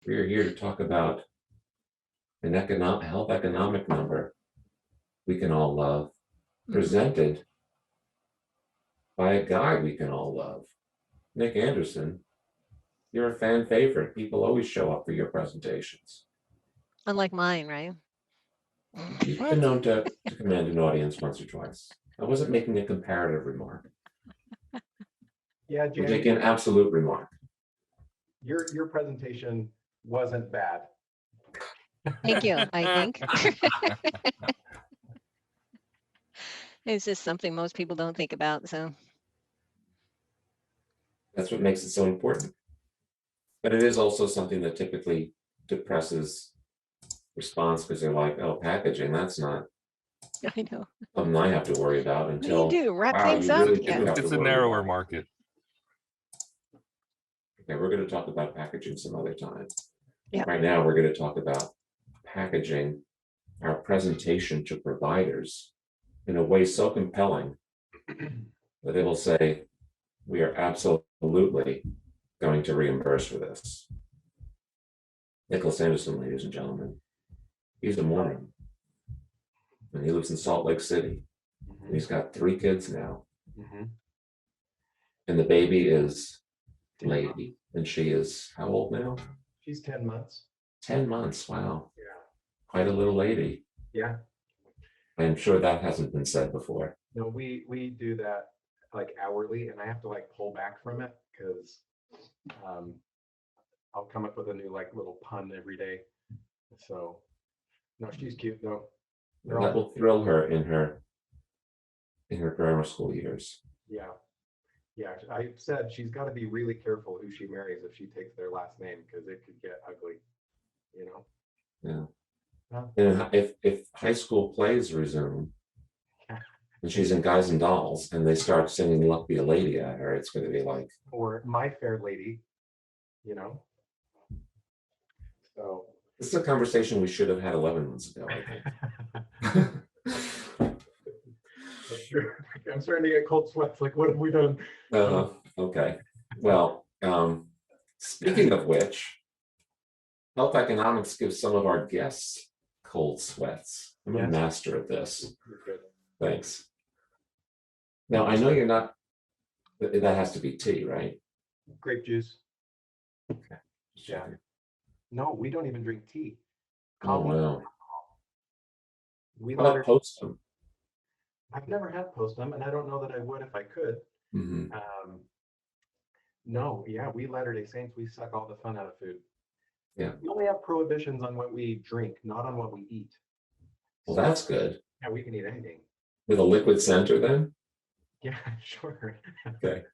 We're here to talk about an health economic number we can all love, presented by a guy we can all love. Nick Anderson, you're a fan favorite. People always show up for your presentations. Unlike mine, right? You've been known to command an audience once or twice. I wasn't making a comparative remark. Yeah, I'm Jan, making an absolute remark. your presentation wasn't bad. Thank you, I think. It's just something most people don't think about, so. That's what makes it so important. But it is also something that typically depresses response because they're like, oh, packaging, that's not I know. something I have to worry about What until, do you do? Wrap wow, things you up? really do Yeah. have to It's a worry narrower about it. market. Okay, we're going to talk about packaging some other time. Yeah. Right now, we're going to talk about packaging our presentation to providers in a way so compelling that it'll say, we are absolutely going to reimburse for this. Nicholas Anderson, ladies and gentlemen, he's a Mormon, and he lives in Salt Lake City. And he's got 3 kids now, and the baby is Lady, and she is how old now? She's 10 months. 10 months. Wow, Yeah. quite a little lady. Yeah. I'm sure that hasn't been said before. No, we do that like hourly, and I have to like pull back from it because I'll come up with a new like little pun every day. So no, she's cute though. That will thrill her in her grammar school years. Yeah. Yeah. I said she's got to be really careful who she marries if she takes their last name because it could get ugly, you know? Yeah. Yeah. And if high school plays resume, and she's in Guys and Dolls, and they start singing "Luck Be a Lady" at her, it's going to be like, Or My Fair Lady, you know? So this is a conversation we should have had 11 months ago, I think. I'm starting to get cold sweats. Like, what have we done? Okay. Well, speaking of which, health economics gives some of our guests cold sweats. I'm a Yes. master at this. You're good. Thanks. Now, I know you're not, that has to be tea, right? Grape juice. Okay. Yeah. No, we don't even drink tea. Oh, wow. We How about let her, Postum? I've never had Postum, and I don't know that I would if I could. Mhm. No, yeah, we Latter-day Saints, we suck all the fun out of food. Yeah. We only have prohibitions on what we drink, not on what we eat. Well, that's good. Yeah, we can eat anything. With a liquid center, then? Yeah, sure. Okay.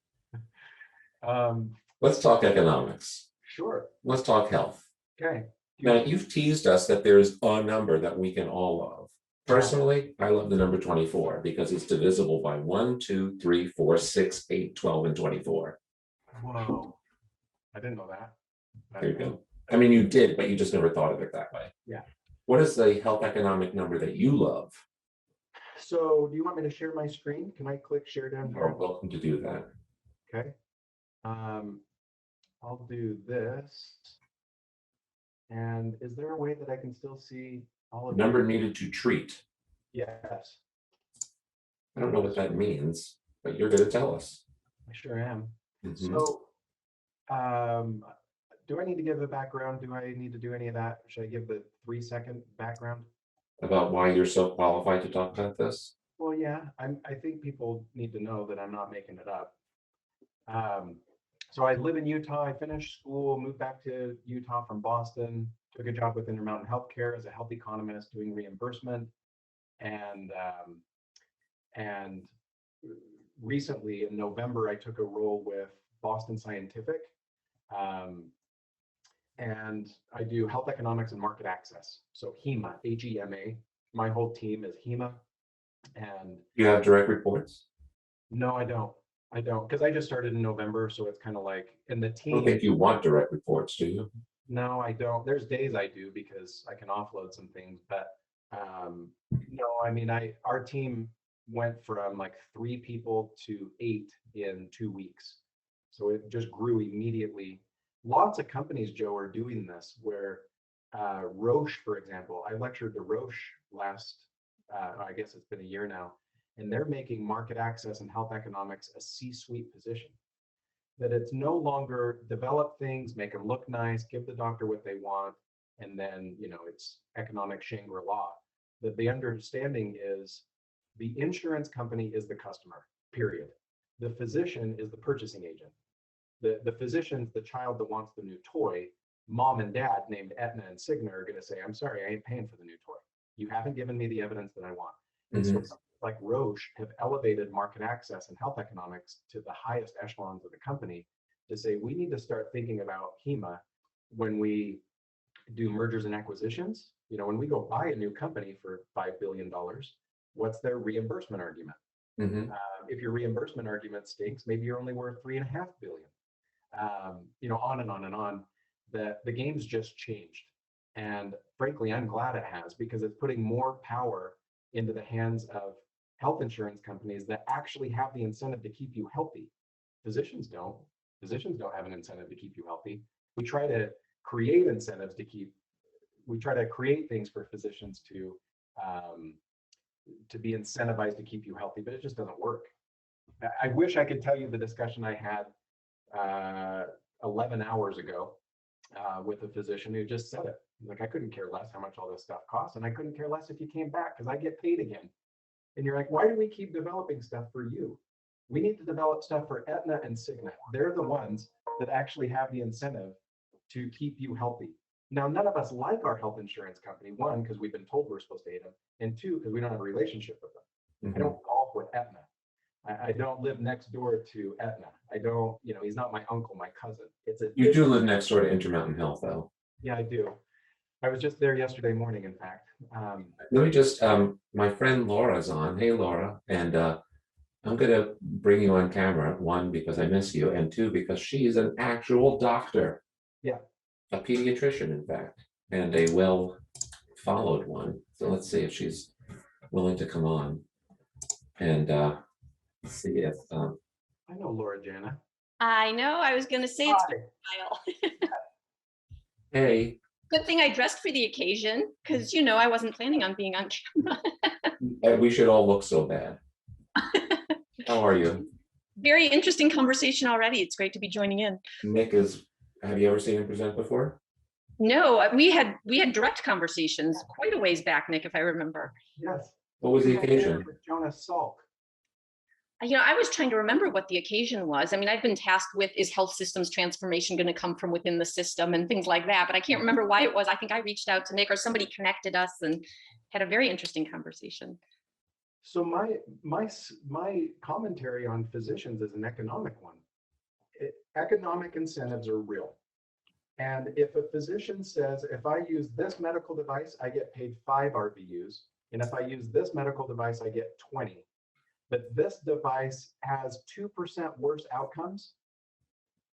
Um, Let's talk economics. sure. Let's talk health. Okay. Now, you've teased us that there's a number that we can all love. Personally, I love the number 24 because it's divisible by 1, 2, 3, 4, 6, 8, 12, and 24. Whoa. I didn't know that. There you go. I mean, you did, but you just never thought of it that way. Yeah. What is the health economic number that you love? So do you want me to share my screen? Can I click share down You're here? welcome to do that. Okay. I'll do this. And is there a way that I can still see all of Number needed to treat. Yes, I don't know what that means, but you're going to tell us. I sure am. Mhm. So, do I need to give a background? Do I need to do any of that? Should I give the 3-second background? About why you're so qualified to talk about this? Well, yeah, I think people need to know that I'm not making it up. So I live in Utah. I finished school, moved back to Utah from Boston, took a job with Intermountain Healthcare as a health economist doing reimbursement. And recently in November, I took a role with Boston Scientific. And I do health economics and market access. So HEMA, HEMA. My whole team is HEMA. And You have direct reports? no, I don't. I don't, because I just started in November, so it's kind of like, and the I don't team, think you want direct reports, do you? no, I don't. There's days I do because I can offload some things, but no, I mean, our team went from like 3 people to 8 in 2 weeks. So it just grew immediately. lots of companies, Joe, are doing this where Roche, for example, I lectured to Roche last, I guess it's been a year now, and they're making market access and health economics a C-suite position. That it's no longer develop things, make them look nice, give the doctor what they want, and then, you know, it's economic Shangri-La. That the understanding is the insurance company is the customer, period. The physician is the purchasing agent. The physician's the child that wants the new toy. Mom and dad named Aetna and Cigna are going to say, I'm sorry, I ain't paying for the new toy. You haven't given me the evidence that I want. And so companies like Roche have elevated market access and health economics to the highest echelons of the company to say, we need to start thinking about HEMA when we do mergers and acquisitions. You know, when we go buy a new company for $5 billion, what's their reimbursement argument? If your reimbursement argument stinks, maybe you're only worth $3.5 billion. You know, on and on and on. The game's just changed. And frankly, I'm glad it has, because it's putting more power into the hands of health insurance companies that actually have the incentive to keep you healthy. Physicians don't. Physicians don't have an incentive to keep you healthy. We try to create incentives we try to create things for physicians to be incentivized to keep you healthy, but it just doesn't work. I wish I could tell you the discussion I had 11 hours ago with a physician who just said it. Like, I couldn't care less how much all this stuff costs, and I couldn't care less if you came back because I get paid again. And you're like, why do we keep developing stuff for you? We need to develop stuff for Aetna and Cigna. They're the ones that actually have the incentive to keep you healthy. Now, none of us like our health insurance company, one, because we've been told we're supposed to hate them, and two, because we don't have a relationship with them. I don't golf with Aetna. I don't live next door to Aetna. I don't, you know, he's not my uncle, my cousin. You do live next door to Intermountain Health, though. Yeah, I do. I was just there yesterday morning, in fact. Let me just, my friend Laura's on. Hey, Laura. And I'm going to bring you on camera, one, because I miss you, and two, because she's an actual doctor. Yeah. A pediatrician, in fact, and a well-followed one. So let's see if she's willing to come on and see if. I know Laura Jana. I know. I was going to say it's been a while. Hey. Good thing I dressed for the occasion, because, you know, I wasn't planning on being on camera. We should all look so bad. How are you? Very interesting conversation already. It's great to be joining in. Nick is, have you ever seen him present before? No, we had direct conversations quite a ways back, Nick, if I remember. Yes. What was the occasion? With Jonas Salk. You know, I was trying to remember what the occasion was. I mean, I've been tasked with, is health systems transformation going to come from within the system and things like that, but I can't remember why it was. I think I reached out to Nick, or somebody connected us and had a very interesting conversation. So my commentary on physicians is an economic one. Economic incentives are real. And if a physician says, if I use this medical device, I get paid 5 RVUs, and if I use this medical device, I get 20. But this device has 2% worse outcomes,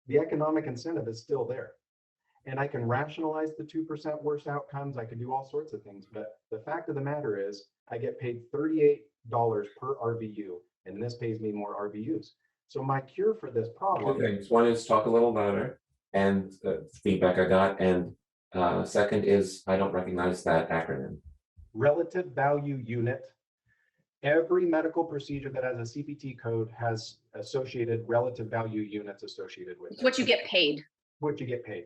the economic incentive is still there. And I can rationalize the 2% worse outcomes. I can do all sorts of things. But the fact of the matter is, I get paid $38 per RVU, and this pays me more RVUs. So my cure for this problem. Two things. One is talk a little louder, and feedback I got. And second is, I don't recognize that acronym. Relative value unit. Every medical procedure that has a CPT code has associated relative value units associated with it. What you get paid. What you get paid.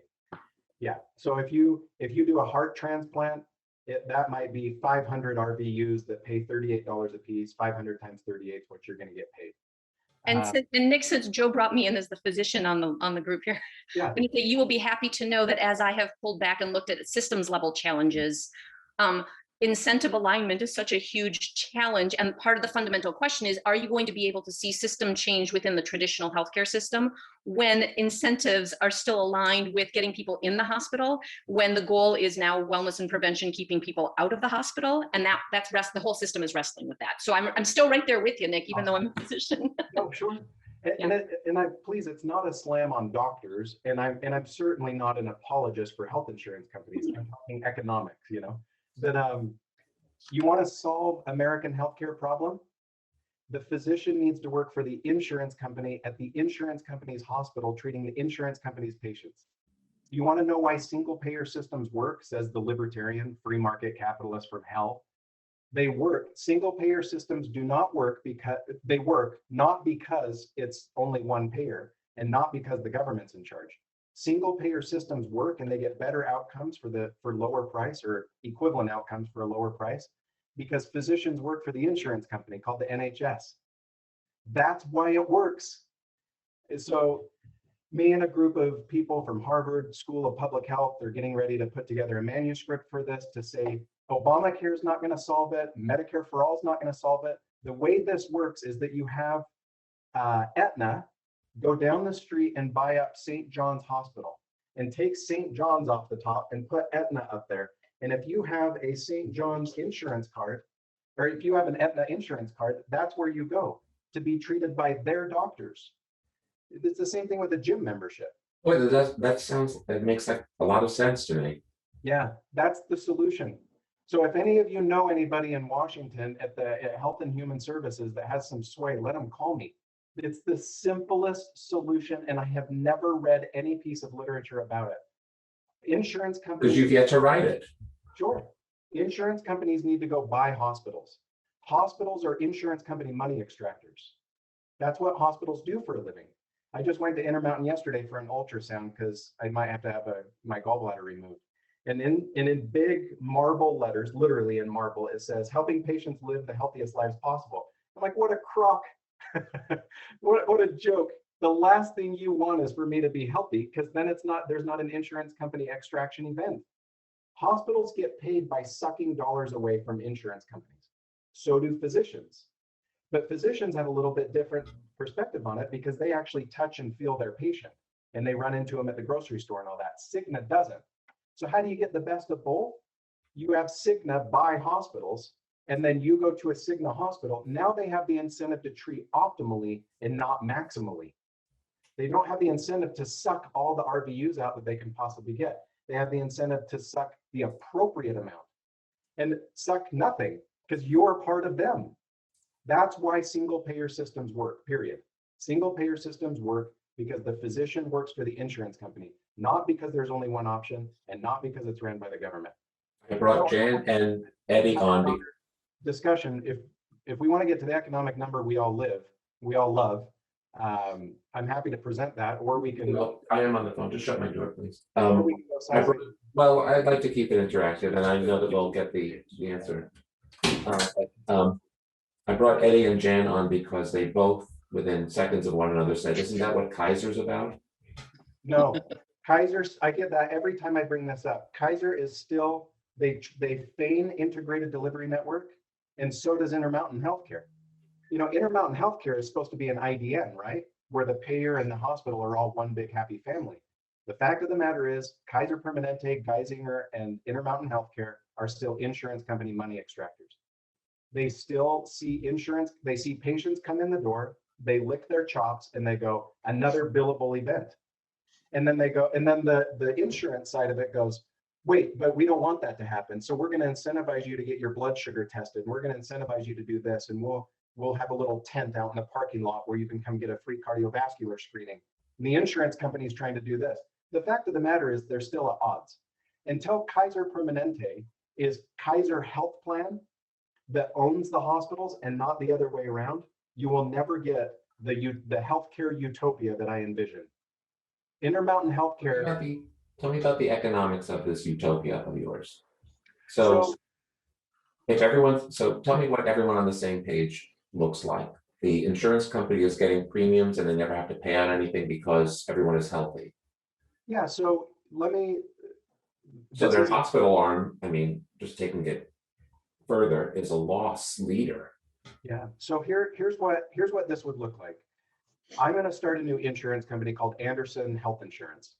Yeah. So if you do a heart transplant, that might be 500 RVUs that pay $38 a piece. 500 times 38 is what you're going to get paid. And Nick, since Joe brought me in as the physician on the group here, yeah. You will be happy to know that as I have pulled back and looked at systems level challenges, incentive alignment is such a huge challenge. And part of the fundamental question is, are you going to be able to see system change within the traditional healthcare system when incentives are still aligned with getting people in the hospital, when the goal is now wellness and prevention, keeping people out of the hospital? And the whole system is wrestling with that. So I'm still right there with you, Nick, even though I'm a physician. No, sure. And I please, it's not a slam on doctors, and I'm certainly not an apologist for health insurance companies. I'm talking economics, you know. That you want to solve American healthcare problem, the physician needs to work for the insurance company at the insurance company's hospital, treating the insurance company's patients. You want to know why single payer systems work, says the libertarian free market capitalist from hell? They work. Single payer systems do not work because they work not because it's only one payer and not because the government's in charge. Single payer systems work and they get better outcomes for lower price or equivalent outcomes for a lower price because physicians work for the insurance company called the NHS. That's why it works. So me and a group of people from Harvard School of Public Health are getting ready to put together a manuscript for this to say Obamacare is not going to solve it. Medicare for all is not going to solve it. The way this works is that you have Aetna go down the street and buy up St. John's Hospital and take St. John's off the top and put Aetna up there. And if you have a St. John's insurance card, or if you have an Aetna insurance card, that's where you go to be treated by their doctors. It's the same thing with a gym membership. Boy, that makes like a lot of sense to me. Yeah, that's the solution. So if any of you know anybody in Washington at Health and Human Services that has some sway, let them call me. It's the simplest solution, and I have never read any piece of literature about it. Insurance companies. Because you've yet to write it. Sure. Insurance companies need to go buy hospitals. Hospitals are insurance company money extractors. That's what hospitals do for a living. I just went to Intermountain yesterday for an ultrasound because I might have to have my gallbladder removed. And in big marble letters, literally in marble, it says, helping patients live the healthiest lives possible. I'm like, what a crock. what a joke. The last thing you want is for me to be healthy, because then there's not an insurance company extraction event. Hospitals get paid by sucking dollars away from insurance companies. So do physicians. But physicians have a little bit different perspective on it because they actually touch and feel their patient and they run into them at the grocery store and all that. Cigna doesn't. So how do you get the best of both? You have Cigna buy hospitals, and then you go to a Cigna hospital. Now they have the incentive to treat optimally and not maximally. They don't have the incentive to suck all the RVUs out that they can possibly get. They have the incentive to suck the appropriate amount and suck nothing because you're part of them. That's why single payer systems work, period. Single payer systems work because the physician works for the insurance company, not because there's only one option and not because it's ran by the government. I brought Jan and Eddie on. Discussion, if we want to get to the economic number we all love, I'm happy to present that, or we can. Well, I am on the phone. Just shut my door, please. Or we can go Well, I'd like to keep it interactive, and I know that we'll get the answer. I brought Eddie and Jan on because they both, within seconds of one another, said, "Isn't that what Kaiser's about?" No, Kaiser's. I get that every time I bring this up. Kaiser is still they feign integrated delivery network, and so does Intermountain Healthcare. You know, Intermountain Healthcare is supposed to be an IDN, right? Where the payer and the hospital are all one big happy family. The fact of the matter is, Kaiser Permanente, Geisinger, and Intermountain Healthcare are still insurance company money extractors. They still see insurance, they see patients come in the door, they lick their chops, and they go, another billable event. And then they go, and then the insurance side of it goes, wait, but we don't want that to happen. So we're going to incentivize you to get your blood sugar tested. And we're going to incentivize you to do this. And we'll have a little tent out in the parking lot where you can come get a free cardiovascular screening. And the insurance company is trying to do this. The fact of the matter is they're still at odds. Until Kaiser Permanente is Kaiser Health Plan that owns the hospitals and not the other way around, you will never get the healthcare utopia that I envision. Intermountain Healthcare. Tell me about the economics of this utopia of yours. So tell me what everyone on the same page looks like. The insurance company is getting premiums and they never have to pay out anything because everyone is healthy. Yeah, so let me. So their hospital arm, I mean, just taking it further, is a loss leader. Yeah, so here's what this would look like. I'm going to start a new insurance company called Anderson Health Insurance.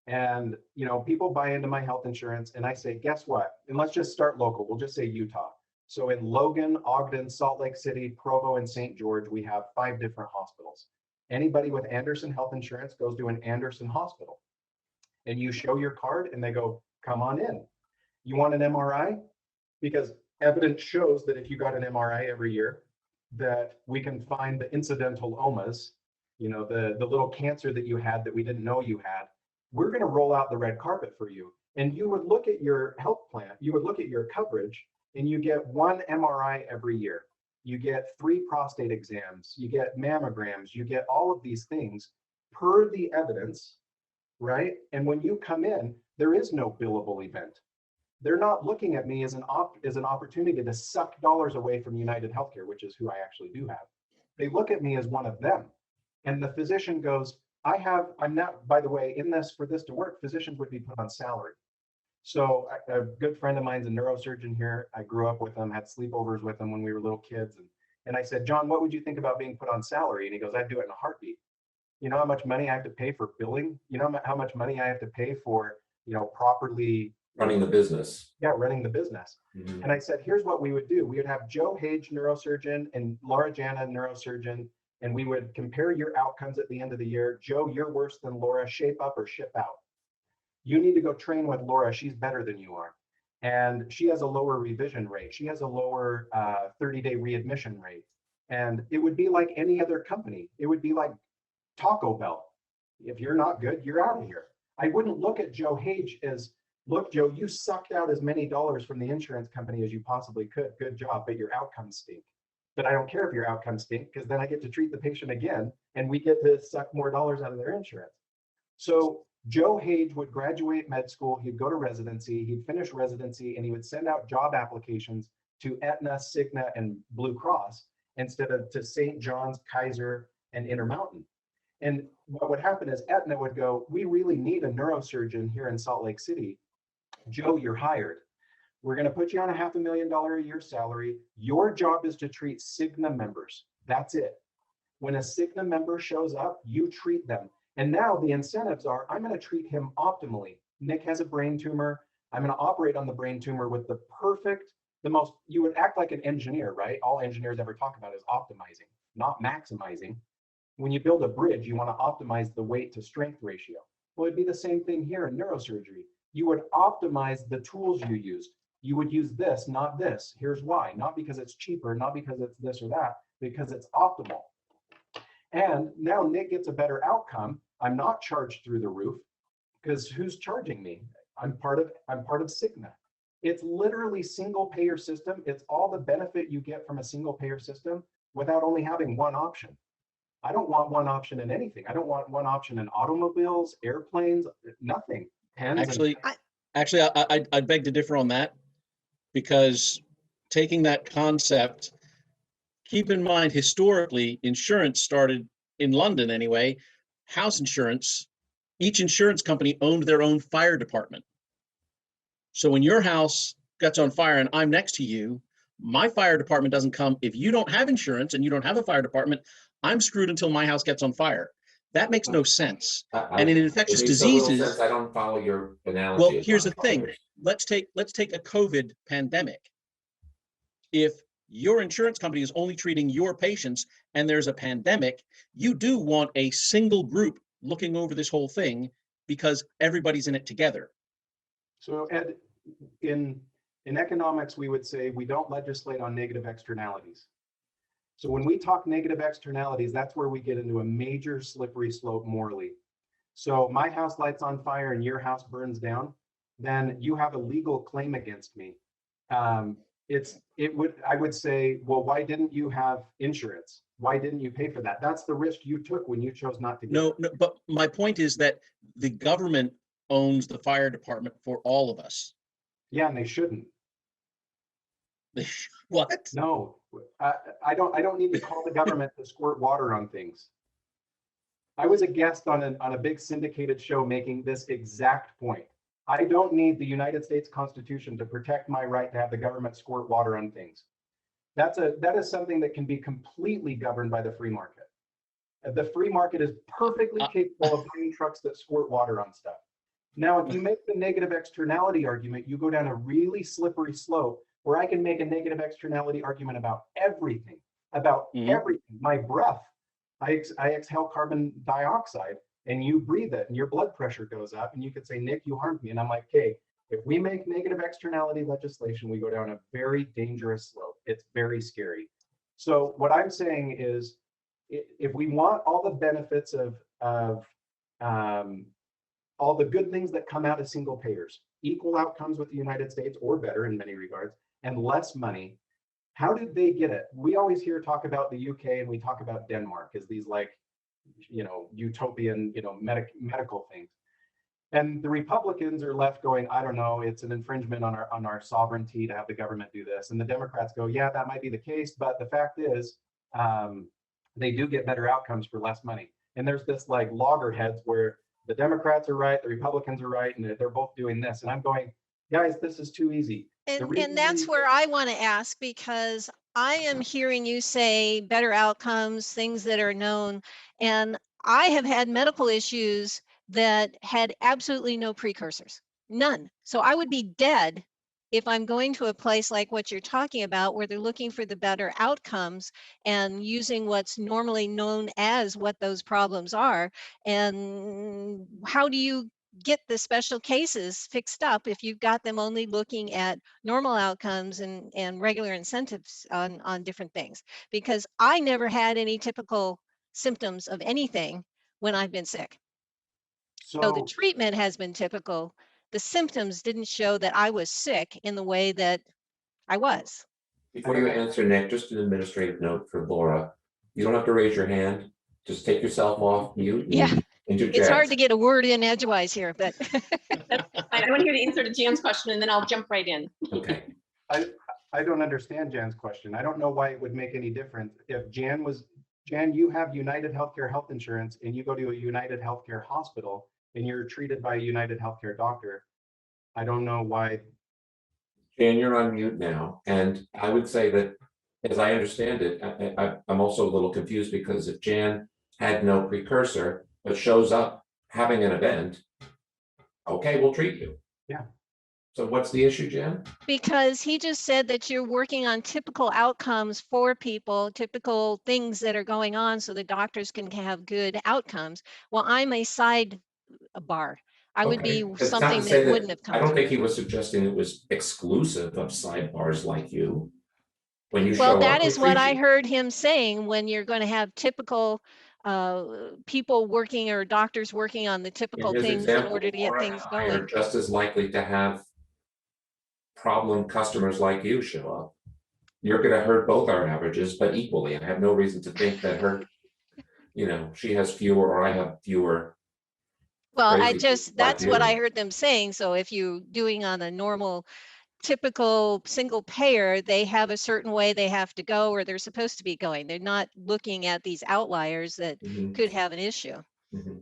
And, you know, people buy into my health insurance and I say, guess what? And let's just start local. We'll just say Utah. So in Logan, Ogden, Salt Lake City, Provo, and St. George, we have 5 different hospitals. Anybody with Anderson Health Insurance goes to an Anderson hospital. And you show your card and they go, come on in. You want an MRI? Because evidence shows that if you got an MRI every year, that we can find the incidental omas, you know, the little cancer that you had that we didn't know you had. we're going to roll out the red carpet for you. And you would look at your health plan, you would look at your coverage, and you get 1 MRI every year. You get 3 prostate exams, you get mammograms, you get all of these things per the evidence, right? And when you come in, there is no billable event. They're not looking at me as an opportunity to suck dollars away from United Healthcare, which is who I actually do have. They look at me as one of them. And the physician goes, I'm not, by the way, for this to work, physicians would be put on salary. So a good friend of mine's a neurosurgeon here. I grew up with him, had sleepovers with him when we were little kids. And I said, John, what would you think about being put on salary? And he goes, I'd do it in a heartbeat. You know how much money I have to pay for billing? You know how much money I have to pay for, properly Running the business. Yeah, running the business. Mhm. And I said, here's what we would do. We would have Joe Hage, neurosurgeon, and Laura Jana, neurosurgeon, and we would compare your outcomes at the end of the year. Joe, you're worse than Laura, shape up or ship out. You need to go train with Laura. She's better than you are. And she has a lower revision rate. She has a lower 30-day readmission rate. And it would be like any other company. It would be like Taco Bell. If you're not good, you're out of here. I wouldn't look at Joe Hage as, look, Joe, you sucked out as many dollars from the insurance company as you possibly could. Good job, but your outcomes stink. But I don't care if your outcomes stink, because then I get to treat the patient again and we get to suck more dollars out of their insurance. So Joe Hage would graduate med school, he'd go to residency, he'd finish residency, and he would send out job applications to Aetna, Cigna, and Blue Cross instead of to St. John's, Kaiser, and Intermountain. And what would happen is Aetna would go, we really need a neurosurgeon here in Salt Lake City. Joe, you're hired. We're going to put you on a $500,000 a year salary. Your job is to treat Cigna members. That's it. When a Cigna member shows up, you treat them. And now the incentives are, I'm going to treat him optimally. Nick has a brain tumor. I'm going to operate on the brain tumor with the perfect, you would act like an engineer, right? All engineers ever talk about is optimizing, not maximizing. When you build a bridge, you want to optimize the weight to strength ratio. Well, it'd be the same thing here in neurosurgery. You would optimize the tools you used. You would use this, not this. Here's why. Not because it's cheaper, not because it's this or that, because it's optimal. And now Nick gets a better outcome. I'm not charged through the roof, because who's charging me? I'm part of Cigna. It's literally single payer system. It's all the benefit you get from a single payer system without only having one option. I don't want one option in anything. I don't want one option in automobiles, airplanes, nothing. Actually, I'd beg to differ on that, because taking that concept, keep in mind, historically, insurance started in London anyway, house insurance. Each insurance company owned their own fire department. So when your house gets on fire and I'm next to you, my fire department doesn't come. If you don't have insurance and you don't have a fire department, I'm screwed until my house gets on fire. That makes no sense. And in infectious diseases, I don't follow your analogy. well, here's the thing. Let's take a COVID pandemic. If your insurance company is only treating your patients and there's a pandemic, you do want a single group looking over this whole thing, because everybody's in it together. So Ed, in economics, we would say we don't legislate on negative externalities. So when we talk negative externalities, that's where we get into a major slippery slope morally. So my house lights on fire and your house burns down, then you have a legal claim against me. I would say, well, why didn't you have insurance? Why didn't you pay for that? That's the risk you took when you chose not to. No, but my point is that the government owns the fire department for all of us. Yeah, and they shouldn't. What? No, I don't need to call the government to squirt water on things. I was a guest on a big syndicated show making this exact point. I don't need the United States Constitution to protect my right to have the government squirt water on things. That is something that can be completely governed by the free market. The free market is perfectly capable of buying trucks that squirt water on stuff. Now, if you make the negative externality argument, you go down a really slippery slope where I can make a negative externality argument about everything, everything. My breath, I exhale carbon dioxide and you breathe it and your blood pressure goes up and you could say, Nick, you harmed me. And I'm like, okay, if we make negative externality legislation, we go down a very dangerous slope. It's very scary. So what I'm saying is, if we want all the benefits of all the good things that come out of single payers, equal outcomes with the United States or better in many regards, and less money. How did they get it? We always hear talk about the UK and we talk about Denmark as these like, utopian, medical things. And the Republicans are left going, I don't know, it's an infringement on our sovereignty to have the government do this. And the Democrats go, yeah, that might be the case, but the fact is, they do get better outcomes for less money. And there's this like loggerheads where the Democrats are right, the Republicans are right, and they're both doing this. And I'm going, guys, this is too easy. And that's where I want to ask, because I am hearing you say better outcomes, things that are known, and I have had medical issues that had absolutely no precursors, none. So I would be dead if I'm going to a place like what you're talking about, where they're looking for the better outcomes and using what's normally known as what those problems are. And how do you get the special cases fixed up if you've got them only looking at normal outcomes and regular incentives on different things? Because I never had any typical symptoms of anything when I've been sick. So the treatment has been typical. The symptoms didn't show that I was sick in the way that I was. Before you answer, Nick, just an administrative note for Laura. You don't have to raise your hand. Just take yourself off mute. Yeah, interject. It's hard to get a word in edgewise here, but. I want to hear the answer to Jan's question, and then I'll jump right in. Okay. I don't understand Jan's question. I don't know why it would make any difference. If Jan, you have United Healthcare health insurance and you go to a United Healthcare hospital and you're treated by a United Healthcare doctor, I don't know why. Jan, you're on mute now. And I would say that, as I understand it, I'm also a little confused, because if Jan had no precursor, but shows up having an event, okay, we'll treat you. Yeah. So what's the issue, Jan? Because he just said that you're working on typical outcomes for people, typical things that are going on so the doctors can have good outcomes. Well, I'm a side bar. I would be It's not something to say that wouldn't have come I don't through. think he was suggesting it was exclusive of sidebars like you. When you Well, show that up, is we'll what treat I you. heard him saying, when you're going to have typical people working or doctors working on the typical In his things in example, order to get Laura things and I are going. just as likely to have problem customers like you show up. You're going to hurt both our averages, but equally. I have no reason to think that she has fewer or I have fewer. Well, like that's what you. I heard them saying. So if you're doing on a normal, typical single payer, they have a certain way they have to go, or they're supposed to be going. They're not looking at these outliers that could have an issue. Mhm.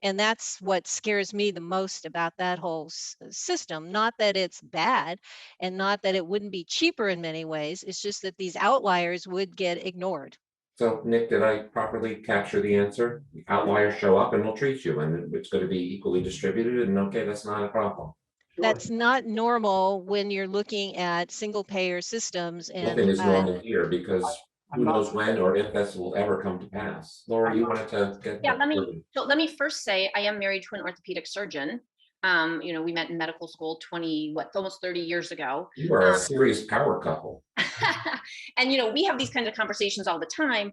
And that's what scares me the most about that whole system. Not that it's bad and not that it wouldn't be cheaper in many ways. It's just that these outliers would get ignored. So Nick, did I properly capture the answer? Outliers show up and we'll treat you, and it's going to be equally distributed, and okay, that's not a problem. Sure. That's not normal when you're looking at single payer systems. Nothing is normal here, because who I'm not- knows when or if this will ever come to pass. Laura, you wanted to get Yeah, that? let me first say I am married to an orthopedic surgeon. We met in medical school almost 30 years ago. You are a serious power couple. And we have these kinds of conversations all the time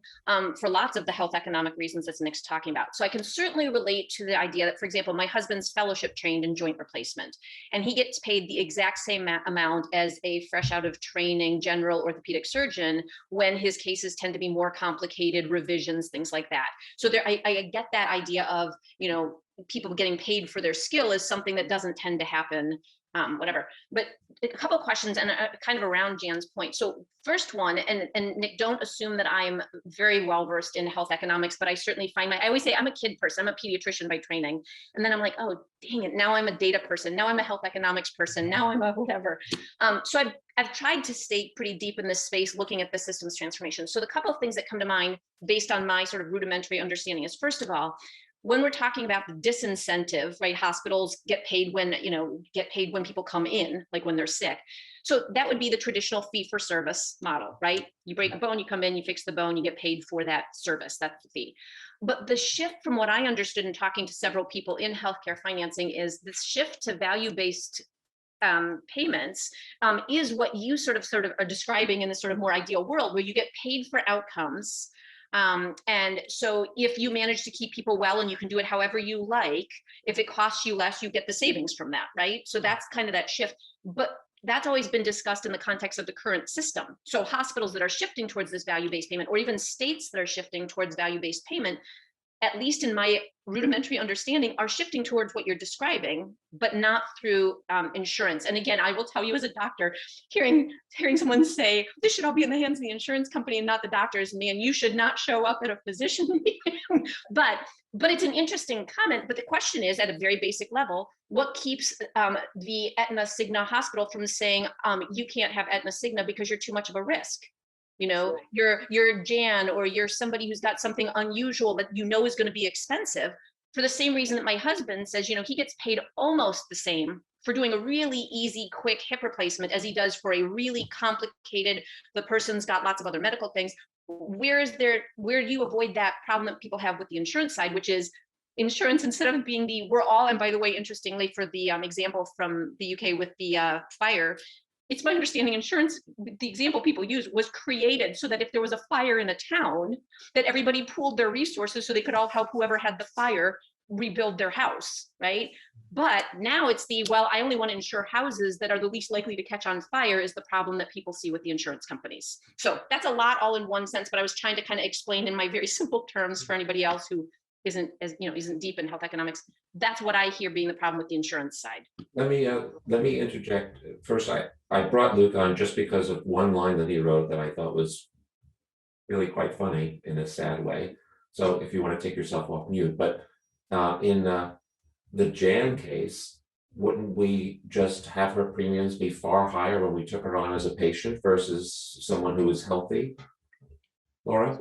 for lots of the health economic reasons that Nick's talking about. So I can certainly relate to the idea that, for example, my husband's fellowship trained in joint replacement, and he gets paid the exact same amount as a fresh out of training general orthopedic surgeon, when his cases tend to be more complicated, revisions, things like that. So I get that idea of, people getting paid for their skill is something that doesn't tend to happen, whatever. But a couple of questions, and kind of around Jan's point. So first one, and Nick, don't assume that I'm very well versed in health economics, but I certainly find I always say I'm a kid person. I'm a pediatrician by training. And then I'm like, oh, dang it. Now I'm a data person. Now I'm a health economics person. Now I'm a whatever. So I've tried to stay pretty deep in this space, looking at the systems transformation. So the couple of things that come to mind based on my sort of rudimentary understanding is, first of all, when we're talking about the disincentive, right? Hospitals get paid when people come in, like when they're sick. So that would be the traditional fee for service model, right? You break a bone, you come in, you fix the bone, you get paid for that service. That's the fee. But the shift, from what I understood in talking to several people in healthcare financing, is this shift to value-based payments is what you sort of are describing in this sort of more ideal world, where you get paid for outcomes. And so if you manage to keep people well and you can do it however you like, if it costs you less, you get the savings from that, right? So that's kind of that shift. But that's always been discussed in the context of the current system. So hospitals that are shifting towards this value-based payment, or even states that are shifting towards value-based payment, at least in my rudimentary understanding, are shifting towards what you're describing, but not through insurance. And again, I will tell you as a doctor, hearing someone say, this should all be in the hands of the insurance company and not the doctors, man, you should not show up at a physician meeting. But it's an interesting comment. But the question is, at a very basic level, what keeps the Aetna Cigna hospital from saying, you can't have Aetna Cigna because you're too much of a risk? You know, you're Jan, or you're somebody who's got something unusual that you know is going to be expensive, for the same reason that my husband says, you know, he gets paid almost the same for doing a really easy, quick hip replacement as he does for a really complicated, the person's got lots of other medical things. Where do you avoid that problem that people have with the insurance side, which is insurance, instead of being we're all, and by the way, interestingly, for the example from the UK with the fire, it's my understanding insurance, the example people use, was created so that if there was a fire in a town, that everybody pooled their resources so they could all help whoever had the fire rebuild their house, right? But now it's well, I only want to insure houses that are the least likely to catch on fire, is the problem that people see with the insurance companies. So that's a lot all in one sense, but I was trying to kind of explain in my very simple terms for anybody else who isn't deep in health economics. That's what I hear being the problem with the insurance side. Let me interject. First, I brought Luke on just because of one line that he wrote that I thought was really quite funny in a sad way. So if you want to take yourself off mute, but in the Jan case, wouldn't we just have her premiums be far higher when we took her on as a patient versus someone who is healthy? Laura?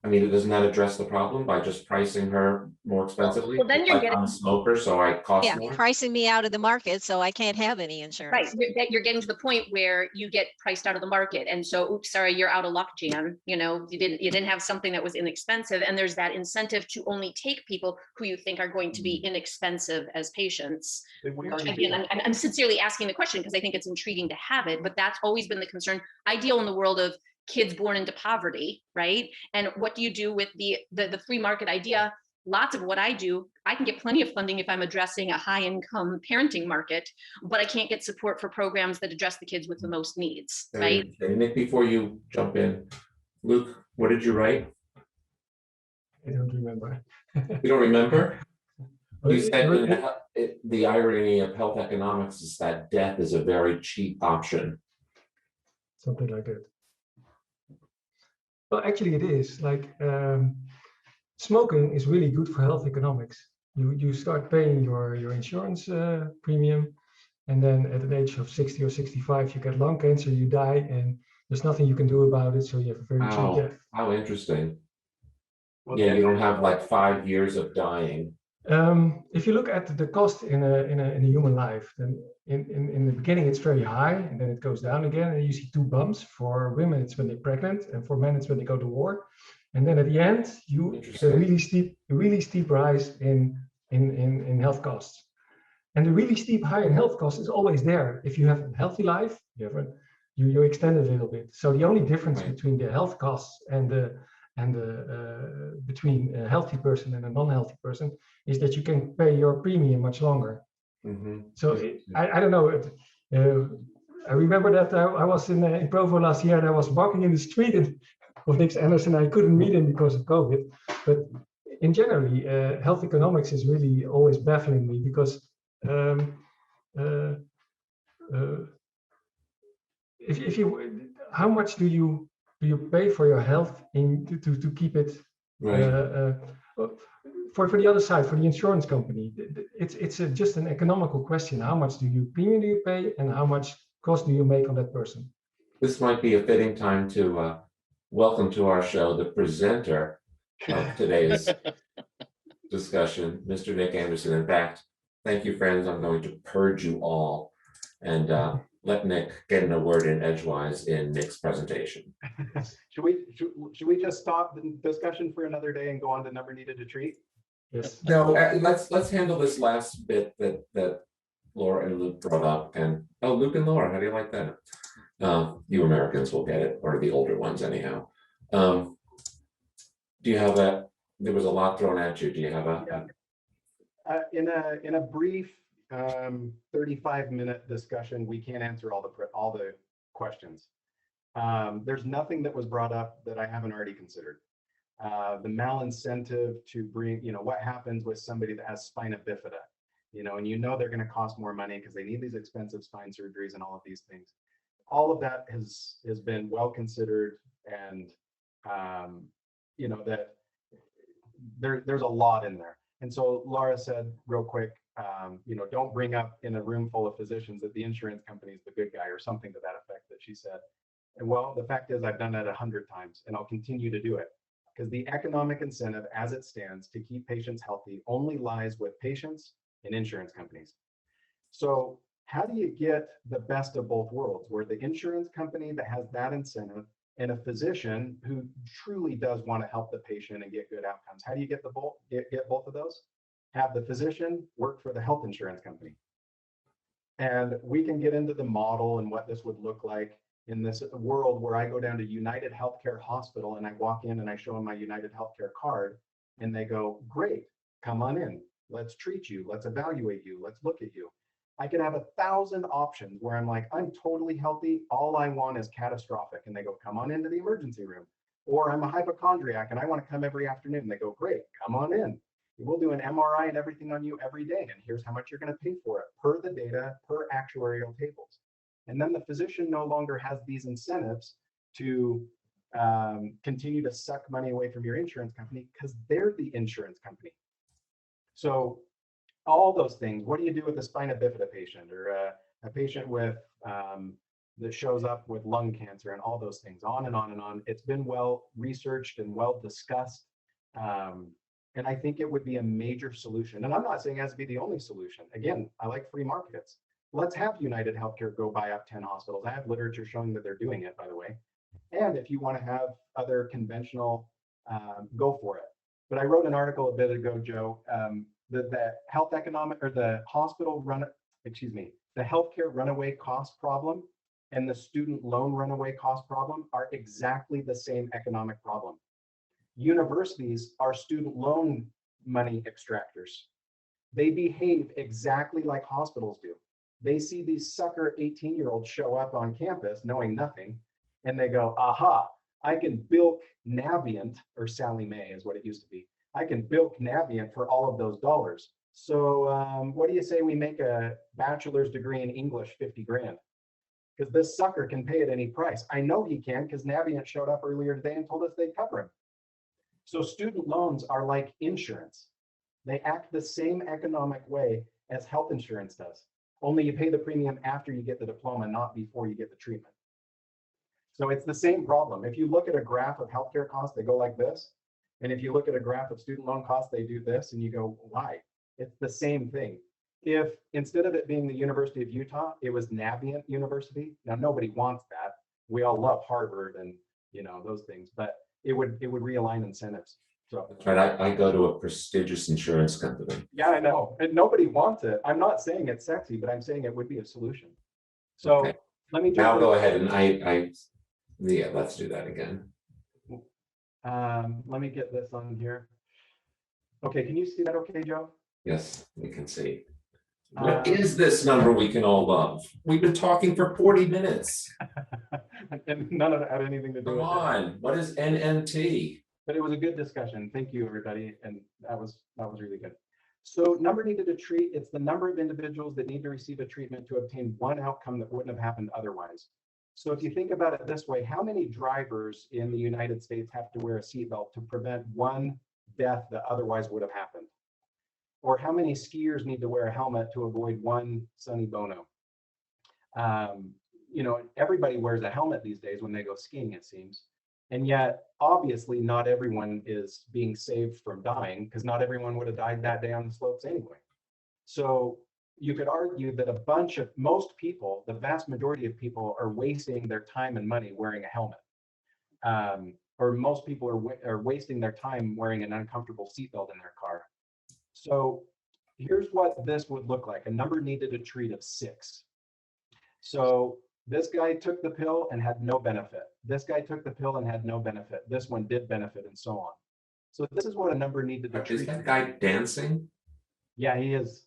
I mean, doesn't that address the problem by just pricing her more expensively? Well, then you're getting, I'm a smoker, so I cost Yeah, more. pricing me out of the market, so I can't have any right, insurance. you're getting to the point where you get priced out of the market. And so, oops, sorry, you're out of luck, Jan. You know, you didn't have something that was inexpensive. And there's that incentive to only take people who you think are going to be inexpensive as patients. Again, I'm sincerely asking the question because I think it's intriguing to have it, but that's always been the concern. I deal in the world of kids born into poverty, right? And what do you do with the free market idea? Lots of what I do, I can get plenty of funding if I'm addressing a high income parenting market, but I can't get support for programs that address the kids with the most needs, right? And Nick, before you jump in, Luke, what did you write? I don't remember. You don't remember? You said It- the irony of health economics is that death is a very cheap option. Something like that. Well, actually, it is. Like smoking is really good for health economics. You start paying your insurance premium, and then at an age of 60 or 65, you get lung cancer, you die, and there's nothing you can do about it. So you have a very cheap death. How interesting. Well, Yeah, you don't have like 5 years of dying. If you look at the cost in a human life, then in the beginning it's very high, and then it goes down again, and you see two bumps. For women, it's when they're pregnant, and for men, it's when they go to war. And then at the end, you get a really steep rise in health costs. And the really steep high in health costs is always there. If you have a healthy life, you extend it a little bit. So the only difference between the health costs and between a healthy person and a non-healthy person is that you can pay your premium much longer. Mm-hmm. So I don't know. I remember that I was in Provo last year, and I was walking in the street of Nick's Anderson. I couldn't meet him because of COVID. But in generally, health economics is really always baffling me because if you, how much do you pay for your health to keep it Right. For the other side, for the insurance company, it's just an economical question. How much premium do you pay, and how much cost do you make on that person? This might be a fitting time to welcome to our show the presenter of today's discussion, Mr. Nick Anderson. In fact, thank you, friends. I'm going to purge you all and let Nick get in a word in edgewise in Nick's presentation. Should we just stop the discussion for another day and go on to number needed to treat? Yes. No, let's handle this last bit that Laura and Luke brought up. And Luke and Laura, how do you like that? You Americans will get it, or the older ones anyhow. Do you have a, there was a lot thrown at you. Do you have a, In a brief 35-minute discussion, we can't answer all the questions. There's nothing that was brought up that I haven't already considered. The malincentive to bring, what happens with somebody that has spina bifida, and they're going to cost more money because they need these expensive spine surgeries and all of these things. All of that has been well considered, and that there's a lot in there. And so Laura said real quick, don't bring up in a room full of physicians that the insurance company is the good guy or something to that effect that she said. And well, the fact is I've done that 100 times and I'll continue to do it, because the economic incentive as it stands to keep patients healthy only lies with patients and insurance companies. So how do you get the best of both worlds, where the insurance company that has that incentive and a physician who truly does want to help the patient and get good outcomes? How do you get both of those? Have the physician work for the health insurance company. And we can get into the model and what this would look like in this world where I go down to United Healthcare Hospital and I walk in and I show them my United Healthcare card and they go, great, come on in. Let's treat you. Let's evaluate you. Let's look at you. I could have 1,000 options where I'm like, I'm totally healthy. All I want is catastrophic. And they go, come on into the emergency room. Or I'm a hypochondriac and I want to come every afternoon. They go, great, come on in. We'll do an MRI and everything on you every day. And here's how much you're going to pay for it per the data, per actuarial tables. And then the physician no longer has these incentives to continue to suck money away from your insurance company because they're the insurance company. So all those things, what do you do with a spina bifida patient or a patient with that shows up with lung cancer and all those things, on and on and on. It's been well researched and well discussed. And I think it would be a major solution. And I'm not saying it has to be the only solution. Again, I like free markets. Let's have United Healthcare go buy up 10 hospitals. I have literature showing that they're doing it, by the way. And if you want to have other conventional, go for it. But I wrote an article a bit ago, Joe, that the health economic or the the healthcare runaway cost problem and the student loan runaway cost problem are exactly the same economic problem. Universities are student loan money extractors. They behave exactly like hospitals do. They see these sucker 18-year-olds show up on campus knowing nothing, and they go, aha, I can bilk Navient, or Sally Mae is what it used to be. I can bilk Navient for all of those dollars. So what do you say we make a bachelor's degree in English 50 grand? Because this sucker can pay at any price. I know he can because Navient showed up earlier today and told us they'd cover him. So student loans are like insurance. They act the same economic way as health insurance does. Only you pay the premium after you get the diploma, not before you get the treatment. So it's the same problem. If you look at a graph of healthcare costs, they go like this. And if you look at a graph of student loan costs, they do this, and you go, why? It's the same thing. If instead of it being the University of Utah, it was Navient University. Now nobody wants that. We all love Harvard and those things, but it would realign incentives. So that's right. I go to a prestigious insurance company. yeah, I know. And nobody wants it. I'm not saying it's sexy, but I'm saying it would be a solution. So Okay. let me just Now go ahead and yeah, let's do that again. let me get this on here. Okay, can you see that okay, Joe? Yes, we can see. What is this number we can all love? We've been talking for 40 minutes. And none of it had anything to do Come with it. on, what is NNT? But it was a good discussion. Thank you, everybody. And that was really good. So number needed to treat, it's the number of individuals that need to receive a treatment to obtain one outcome that wouldn't have happened otherwise. So if you think about it this way, how many drivers in the United States have to wear a seatbelt to prevent one death that otherwise would have happened? Or how many skiers need to wear a helmet to avoid one Sonny Bono? Everybody wears a helmet these days when they go skiing, it seems. And yet, obviously, not everyone is being saved from dying because not everyone would have died that day on the slopes anyway. So you could argue that most people, the vast majority of people are wasting their time and money wearing a helmet. Or most people are wasting their time wearing an uncomfortable seatbelt in their car. So here's what this would look like. A number needed to treat of 6. So this guy took the pill and had no benefit. This guy took the pill and had no benefit. This one did benefit, and so on. So this is what a number needed to Is treat. that guy dancing? Yeah, he is.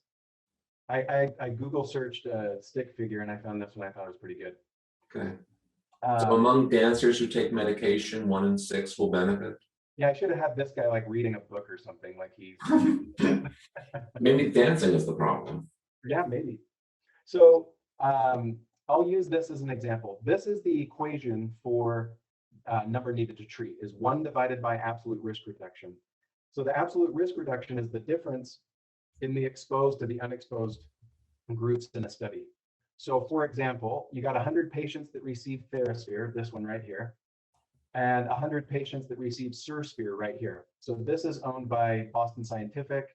I Google searched stick figure and I found this one. I thought it was pretty good. Okay. So Um, among dancers who take medication, 1 in 6 will benefit. yeah, I should have had this guy like reading a book or something like he's. Maybe dancing is the problem. Yeah, maybe. So I'll use this as an example. This is the equation for number needed to treat is 1 divided by absolute risk reduction. So the absolute risk reduction is the difference in the exposed to the unexposed groups in a study. So for example, you got 100 patients that receive TheraSphere, this one right here, and 100 patients that receive SurSphere right here. So this is owned by Boston Scientific,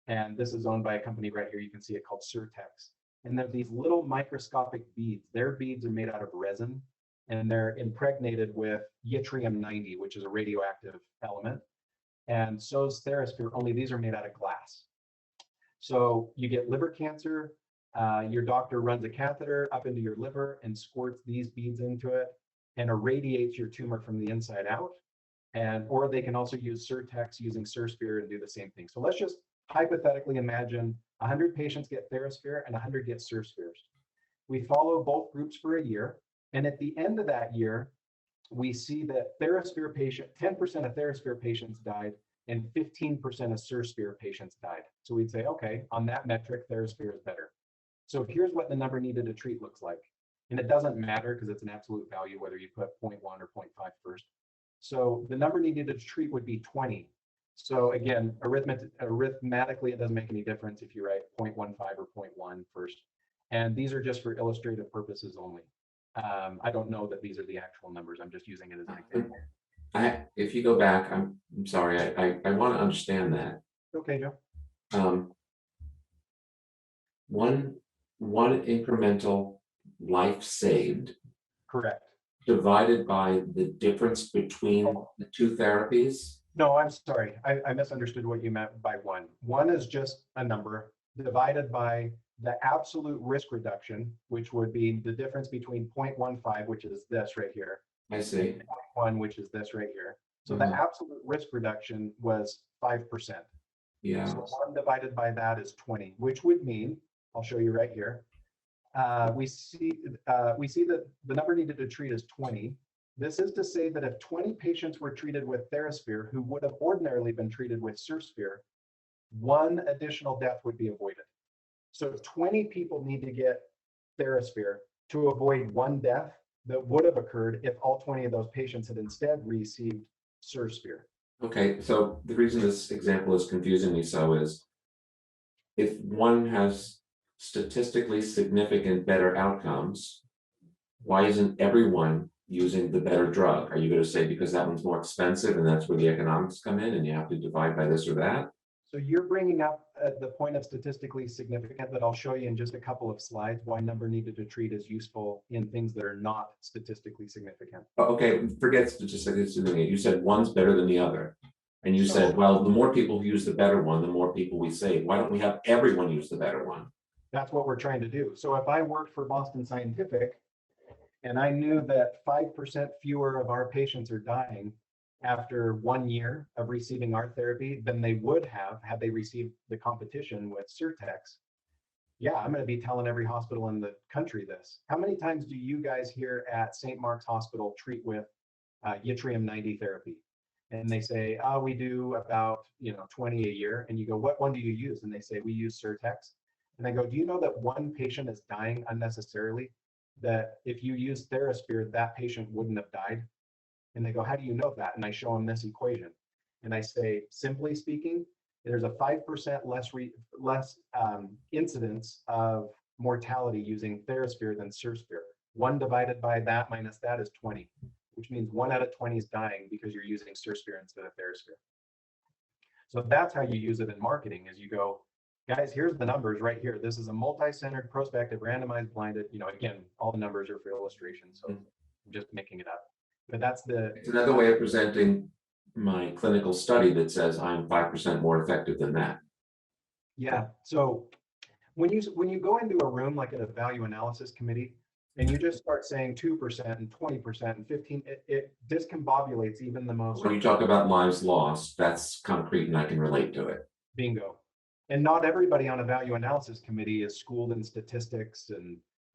and this is owned by a company right here. You can see it called Surtex. And they're these little microscopic beads. Their beads are made out of resin, and they're impregnated with yttrium-90, which is a radioactive element. And so is TheraSphere, only these are made out of glass. So you get liver cancer, your doctor runs a catheter up into your liver and squirts these beads into it and irradiates your tumor from the inside out. And or they can also use Surtex using SurSphere and do the same thing. So let's just hypothetically imagine 100 patients get TheraSphere and 100 get SurSpheres. We follow both groups for a year. And at the end of that year, we see that 10% of TheraSphere patients died and 15% of SurSphere patients died. So we'd say, okay, on that metric, TheraSphere is better. So here's what the number needed to treat looks like. And it doesn't matter because it's an absolute value, whether you put 0.1 or 0.5 first. So the number needed to treat would be 20. So again, arithmetically, it doesn't make any difference if you write 0.15 or 0.1 first. And these are just for illustrative purposes only. I don't know that these are the actual numbers. I'm just using it as an example. If you go back, I'm sorry, I want to understand that. Okay, Joe. One incremental life saved Correct. divided by the difference between the two therapies. No, I'm sorry. I misunderstood what you meant by one. One is just a number divided by the absolute risk reduction, which would be the difference between 0.15, which is this right here, I see. and 0.1, which is this right here. So the absolute risk reduction was 5%. Yeah. So 1 divided by that is 20, which would mean, I'll show you right here. We see that the number needed to treat is 20. This is to say that if 20 patients were treated with TheraSphere who would have ordinarily been treated with SurSphere, 1 additional death would be avoided. So 20 people need to get TheraSphere to avoid 1 death that would have occurred if all 20 of those patients had instead received SurSphere. Okay, so the reason this example is confusing me so is if one has statistically significant better outcomes, why isn't everyone using the better drug? Are you going to say because that one's more expensive and that's where the economics come in and you have to divide by this or that? So you're bringing up the point of statistically significant that I'll show you in just a couple of slides, why number needed to treat is useful in things that are not statistically significant. Okay, forget statistically significant. You said one's better than the other. And you said, well, the more people who use the better one, the more people we save. Why don't we have everyone use the better one? That's what we're trying to do. So if I worked for Boston Scientific and I knew that 5% fewer of our patients are dying after 1 year of receiving our therapy than they would have had they received the competition with Surtex, yeah, I'm going to be telling every hospital in the country this. How many times do you guys here at St. Mark's Hospital treat with yttrium-90 therapy? And they say, oh, we do about 20 a year. And you go, what one do you use? And they say, we use Surtex. And I go, do you know that 1 patient is dying unnecessarily? That if you use TheraSphere, that patient wouldn't have died? And they go, how do you know that? And I show them this equation. And I say, simply speaking, there's a 5% less incidence of mortality using TheraSphere than SurSphere. 1 divided by that minus that is 20, which means 1 out of 20 is dying because you're using SurSphere instead of TheraSphere. So that's how you use it in marketing, is you go, guys, here's the numbers right here. This is a multi-centered, prospective, randomized, blinded, again, all the numbers are for illustration, so I'm just making it up. But that's It's another way of presenting my clinical study that says I'm 5% more effective than that. Yeah. So when you go into a room like at a value analysis committee, and you just start saying 2% and 20% and 15, it discombobulates even the most. When you talk about lives lost, that's concrete and I can relate to it. Bingo. And not everybody on a value analysis committee is schooled in statistics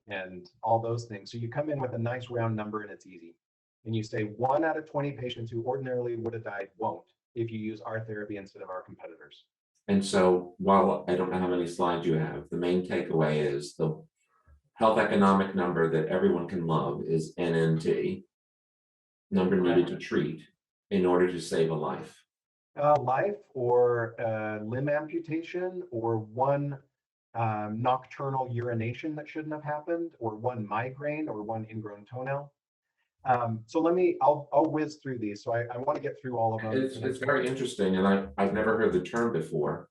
and all those things. So you come in with a nice round number and it's easy. And you say 1 out of 20 patients who ordinarily would have died won't if you use our therapy instead of our competitors. And so while I don't know how many slides you have, the main takeaway is the health economic number that everyone can love is NNT, number needed to treat in order to save a life. Life or limb amputation or 1 nocturnal urination that shouldn't have happened or 1 migraine or 1 ingrown toenail. So I'll whiz through these. So I want to get through all of them. It's very interesting, and I've never heard the term before.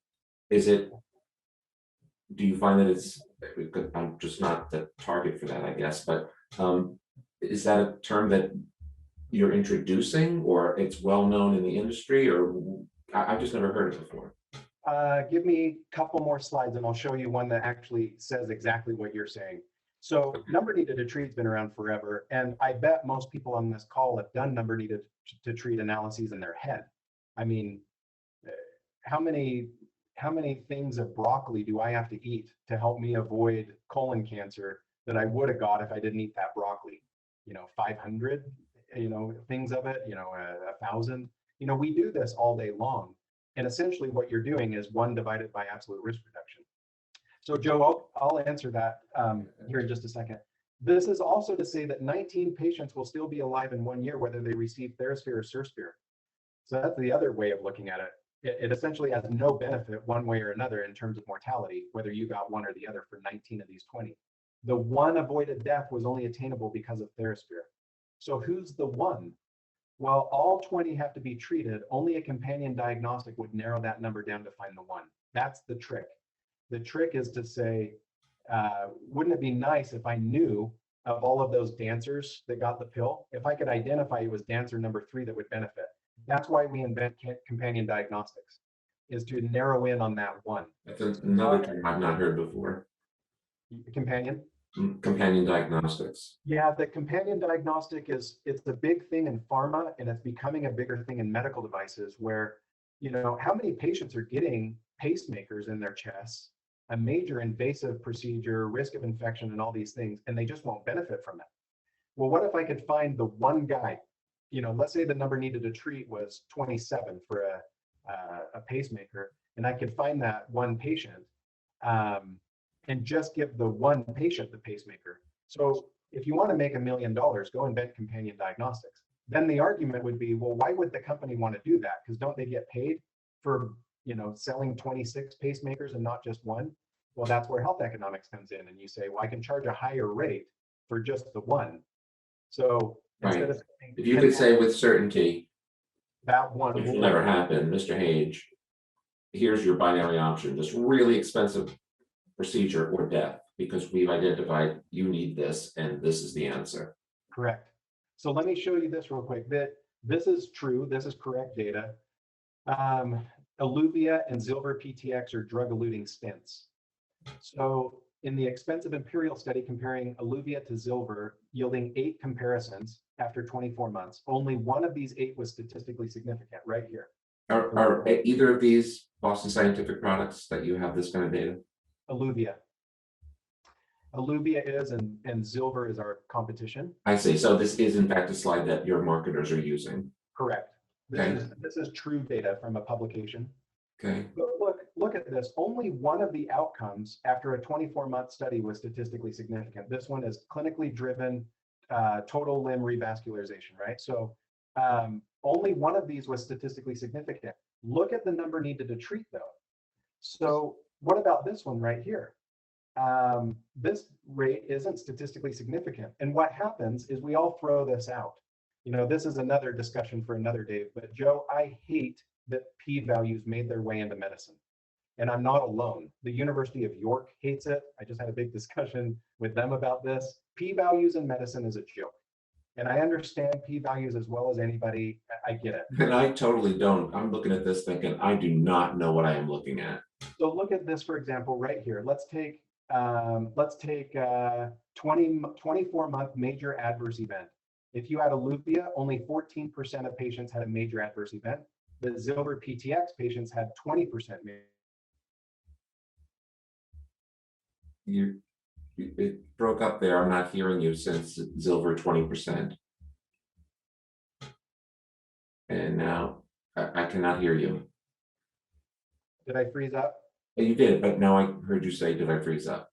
Do you find that it's, I'm just not the target for that, I guess, but is that a term that you're introducing or it's well known in the industry, or I've just never heard it before? Give me a couple more slides and I'll show you one that actually says exactly what you're saying. So number needed to treat has been around forever. And I bet most people on this call have done number needed to treat analyses in their head. I mean, how many things of broccoli do I have to eat to help me avoid colon cancer that I would have got if I didn't eat that broccoli? 500, things of it, 1,000. We do this all day long. And essentially what you're doing is 1 divided by absolute risk reduction. So Joe, I'll answer that here in just a second. This is also to say that 19 patients will still be alive in 1 year, whether they receive TheraSphere or Sursphere. So that's the other way of looking at it. It essentially has no benefit one way or another in terms of mortality, whether you got one or the other for 19 of these 20. The 1 avoided death was only attainable because of TheraSphere. So who's the 1? Well, all 20 have to be treated. Only a companion diagnostic would narrow that number down to find the 1. That's the trick. The trick is to say, wouldn't it be nice if I knew of all of those dancers that got the pill, if I could identify it was dancer number 3 that would benefit? That's why we invent companion diagnostics, is to narrow in on that 1. That's another term I've not heard before. Companion? Companion diagnostics. Yeah, the companion diagnostic it's a big thing in pharma, and it's becoming a bigger thing in medical devices where, how many patients are getting pacemakers in their chests, a major invasive procedure, risk of infection and all these things, and they just won't benefit from it. Well, what if I could find the 1 guy, let's say the number needed to treat was 27 for a pacemaker, and I could find that 1 patient, and just give the 1 patient the pacemaker. So if you want to make $1 million, go invent companion diagnostics. Then the argument would be, well, why would the company want to do that? Because don't they get paid for selling 26 pacemakers and not just 1? Well, that's where health economics comes in, and you say, well, I can charge a higher rate for just the 1. So instead of saying, if you could say with certainty that 1 which will never happen, Mr. Hage, here's your binary option: this really expensive procedure or death, because we've identified you need this and this is the answer. Correct. So let me show you this real quick. This is true. This is correct data. Illuvia and Zilver PTX are drug-eluting stents. So in the expensive imperial study comparing Illuvia to Zilver, yielding 8 comparisons after 24 months, only 1 of these 8 was statistically significant right here. Are either of these Boston Scientific products that you have this kind of data? Illuvia. Illuvia is, and Zilver is our competition. I see. So this is in fact a slide that your marketers are using. Correct. Okay. This is true data from a publication. Okay. But look at this. Only 1 of the outcomes after a 24-month study was statistically significant. This one is clinically driven total limb revascularization, right? So only 1 of these was statistically significant. Look at the number needed to treat though. So what about this one right here? This rate isn't statistically significant. And what happens is we all throw this out. This is another discussion for another day, but Joe, I hate that p-values made their way into medicine. And I'm not alone. The University of York hates it. I just had a big discussion with them about this. P-values in medicine is a joke. And I understand p-values as well as anybody. I get it. And I totally don't. I'm looking at this thinking, I do not know what I am looking at. So look at this, for example, right here. Let's take let's take 24-month major adverse event. If you had Eluvia, only 14% of patients had a major adverse event. The Zilver PTX patients had 20%. It broke up there. I'm not hearing you since Zilver 20%. And now I cannot hear you. Did I freeze up? You did, but now I heard you say, did I freeze up?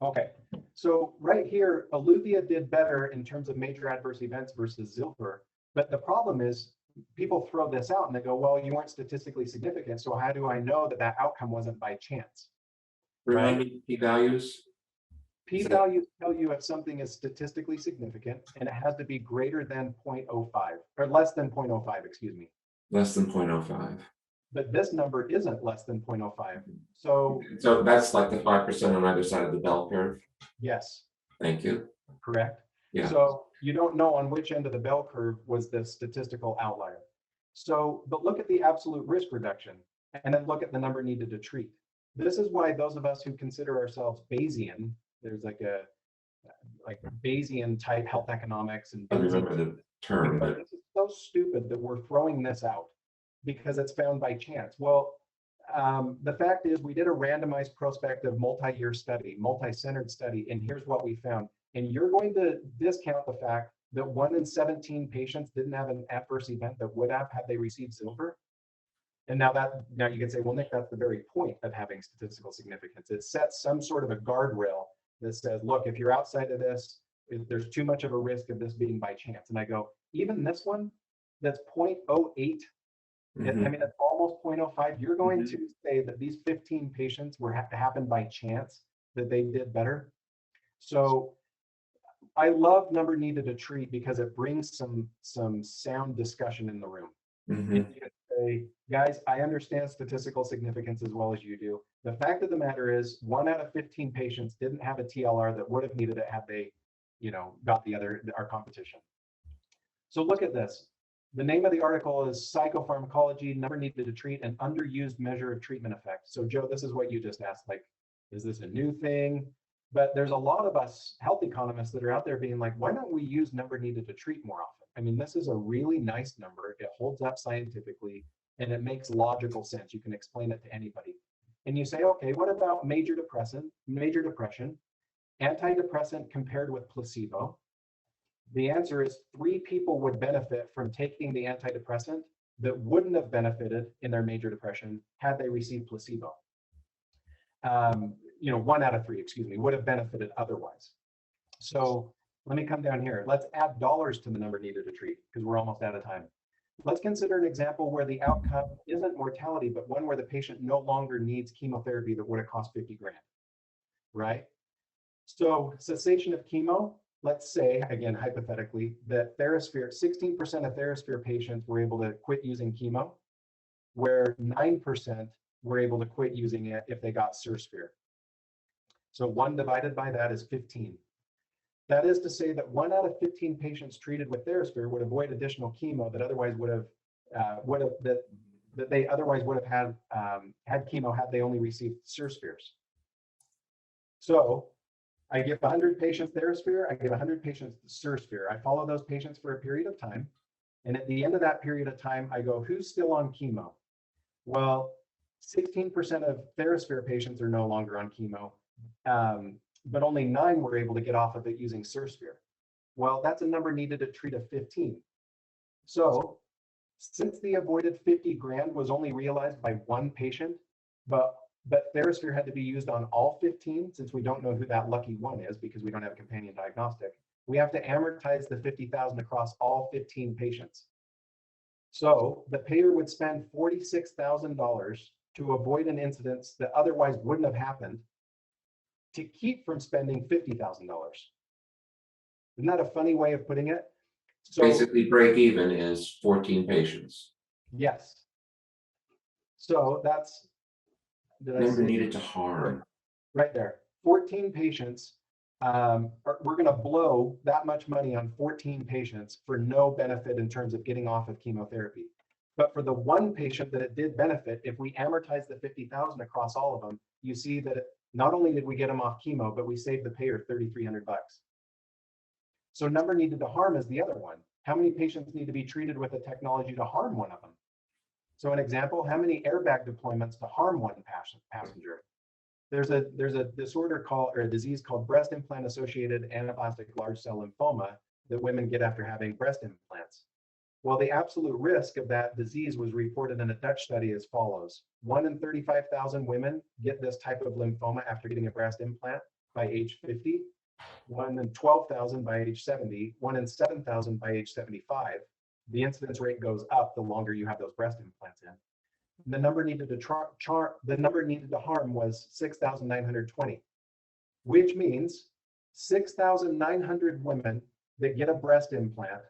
Okay, so right here, Eluvia did better in terms of major adverse events versus Zilver. But the problem is people throw this out and they go, well, you weren't statistically significant. So how do I know that that outcome wasn't by chance? Remind me p-values? P-values tell you if something is statistically significant, and it has to be greater than 0.05 or less than 0.05, excuse me. Less than 0.05. But this number isn't less than 0.05. So that's like the 5% on either side of the bell curve. yes. Thank you. Correct. Yeah. So you don't know on which end of the bell curve was the statistical outlier. So, but look at the absolute risk reduction and then look at the number needed to treat. This is why those of us who consider ourselves Bayesian, there's like Bayesian type health economics and I remember the term, but this is so stupid that we're throwing this out because it's found by chance. Well, the fact is we did a randomized prospective multi-year study, multi-centered study, and here's what we found. And you're going to discount the fact that 1 in 17 patients didn't have an adverse event that would have had they received Zilver. And now you can say, well, Nick, that's the very point of having statistical significance. It sets some sort of a guardrail that says, look, if you're outside of this, there's too much of a risk of this being by chance. And I go, even this one, that's 0.08. I mean, it's almost 0.05. You're going to say that these 15 patients happened by chance, that they did better. So I love number needed to treat because it brings some sound discussion in the room. And you can say, guys, I understand statistical significance as well as you do. The fact of the matter is 1 out of 15 patients didn't have a TLR that would have needed it had they, got our competition. So look at this. The name of the article is Psychopharmacology, Number Needed to Treat an Underused Measure of Treatment Effect. So Joe, this is what you just asked, like, is this a new thing? But there's a lot of us health economists that are out there being like, why don't we use number needed to treat more often? I mean, this is a really nice number. It holds up scientifically and it makes logical sense. You can explain it to anybody. And you say, okay, what about major depression, antidepressant compared with placebo? The answer is 3 people would benefit from taking the antidepressant that wouldn't have benefited in their major depression had they received placebo. 1 out of 3, would have benefited otherwise. So let me come down here. Let's add dollars to the number needed to treat because we're almost out of time. Let's consider an example where the outcome isn't mortality, but one where the patient no longer needs chemotherapy that would have cost 50 grand, right? So cessation of chemo, let's say, again, hypothetically, that 16% of TheraSphere patients were able to quit using chemo, where 9% were able to quit using it if they got Sursphere. So 1 divided by that is 15. That is to say that 1 out of 15 patients treated with TheraSphere would avoid additional chemo that otherwise would have they otherwise would have had chemo had they only received Surspheres. So I give 100 patients TheraSphere, I give 100 patients Sursphere. I follow those patients for a period of time. And at the end of that period of time, I go, who's still on chemo? Well, 16% of TheraSphere patients are no longer on chemo, but only 9 were able to get off of it using Sursphere. Well, that's a number needed to treat a 15. So since the avoided 50 grand was only realized by 1 patient, but TheraSphere had to be used on all 15, since we don't know who that lucky 1 is because we don't have a companion diagnostic, we have to amortize the 50,000 across all 15 patients. So the payer would spend $46,000 to avoid an incidence that otherwise wouldn't have happened to keep from spending $50,000. Isn't that a funny way of putting it? So basically break even is 14 patients. Yes. So that's Number needed to harm. Right there. 14 patients. We're going to blow that much money on 14 patients for no benefit in terms of getting off of chemotherapy. But for the 1 patient that it did benefit, if we amortize the 50,000 across all of them, you see that Not only did we get them off chemo, but we saved the payer $3,300. So number needed to harm is the other one. How many patients need to be treated with a technology to harm one of them? So an example, how many airbag deployments to harm one passenger? There's a disorder called, or a disease called breast implant associated anaplastic large cell lymphoma that women get after having breast implants. Well, the absolute risk of that disease was reported in a Dutch study as follows. 1 in 35,000 women get this type of lymphoma after getting a breast implant by age 50, 1 in 12,000 by age 70, 1 in 7,000 by age 75. The incidence rate goes up the longer you have those breast implants in. The number needed to harm was 6,920, which means 6,900 women that get a breast implant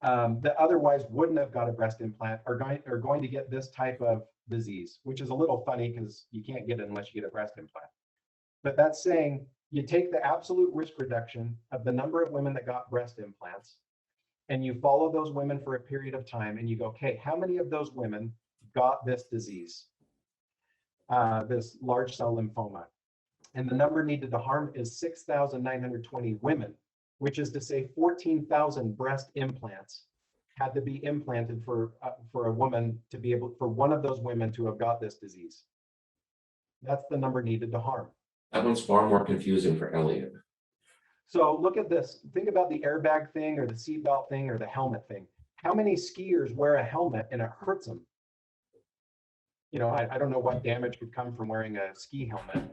that otherwise wouldn't have got a breast implant are going to get this type of disease, which is a little funny because you can't get it unless you get a breast implant. But that's saying you take the absolute risk reduction of the number of women that got breast implants, and you follow those women for a period of time, and you go, okay, how many of those women got this disease, this large cell lymphoma? And the number needed to harm is 6,920 women, which is to say 14,000 breast implants had to be implanted for a woman to be able, for one of those women to have got this disease. That's the number needed to harm. That one's far more confusing for Elliot. So look at this. Think about the airbag thing or the seatbelt thing or the helmet thing. How many skiers wear a helmet and it hurts them? You know, I don't know what damage could come from wearing a ski helmet,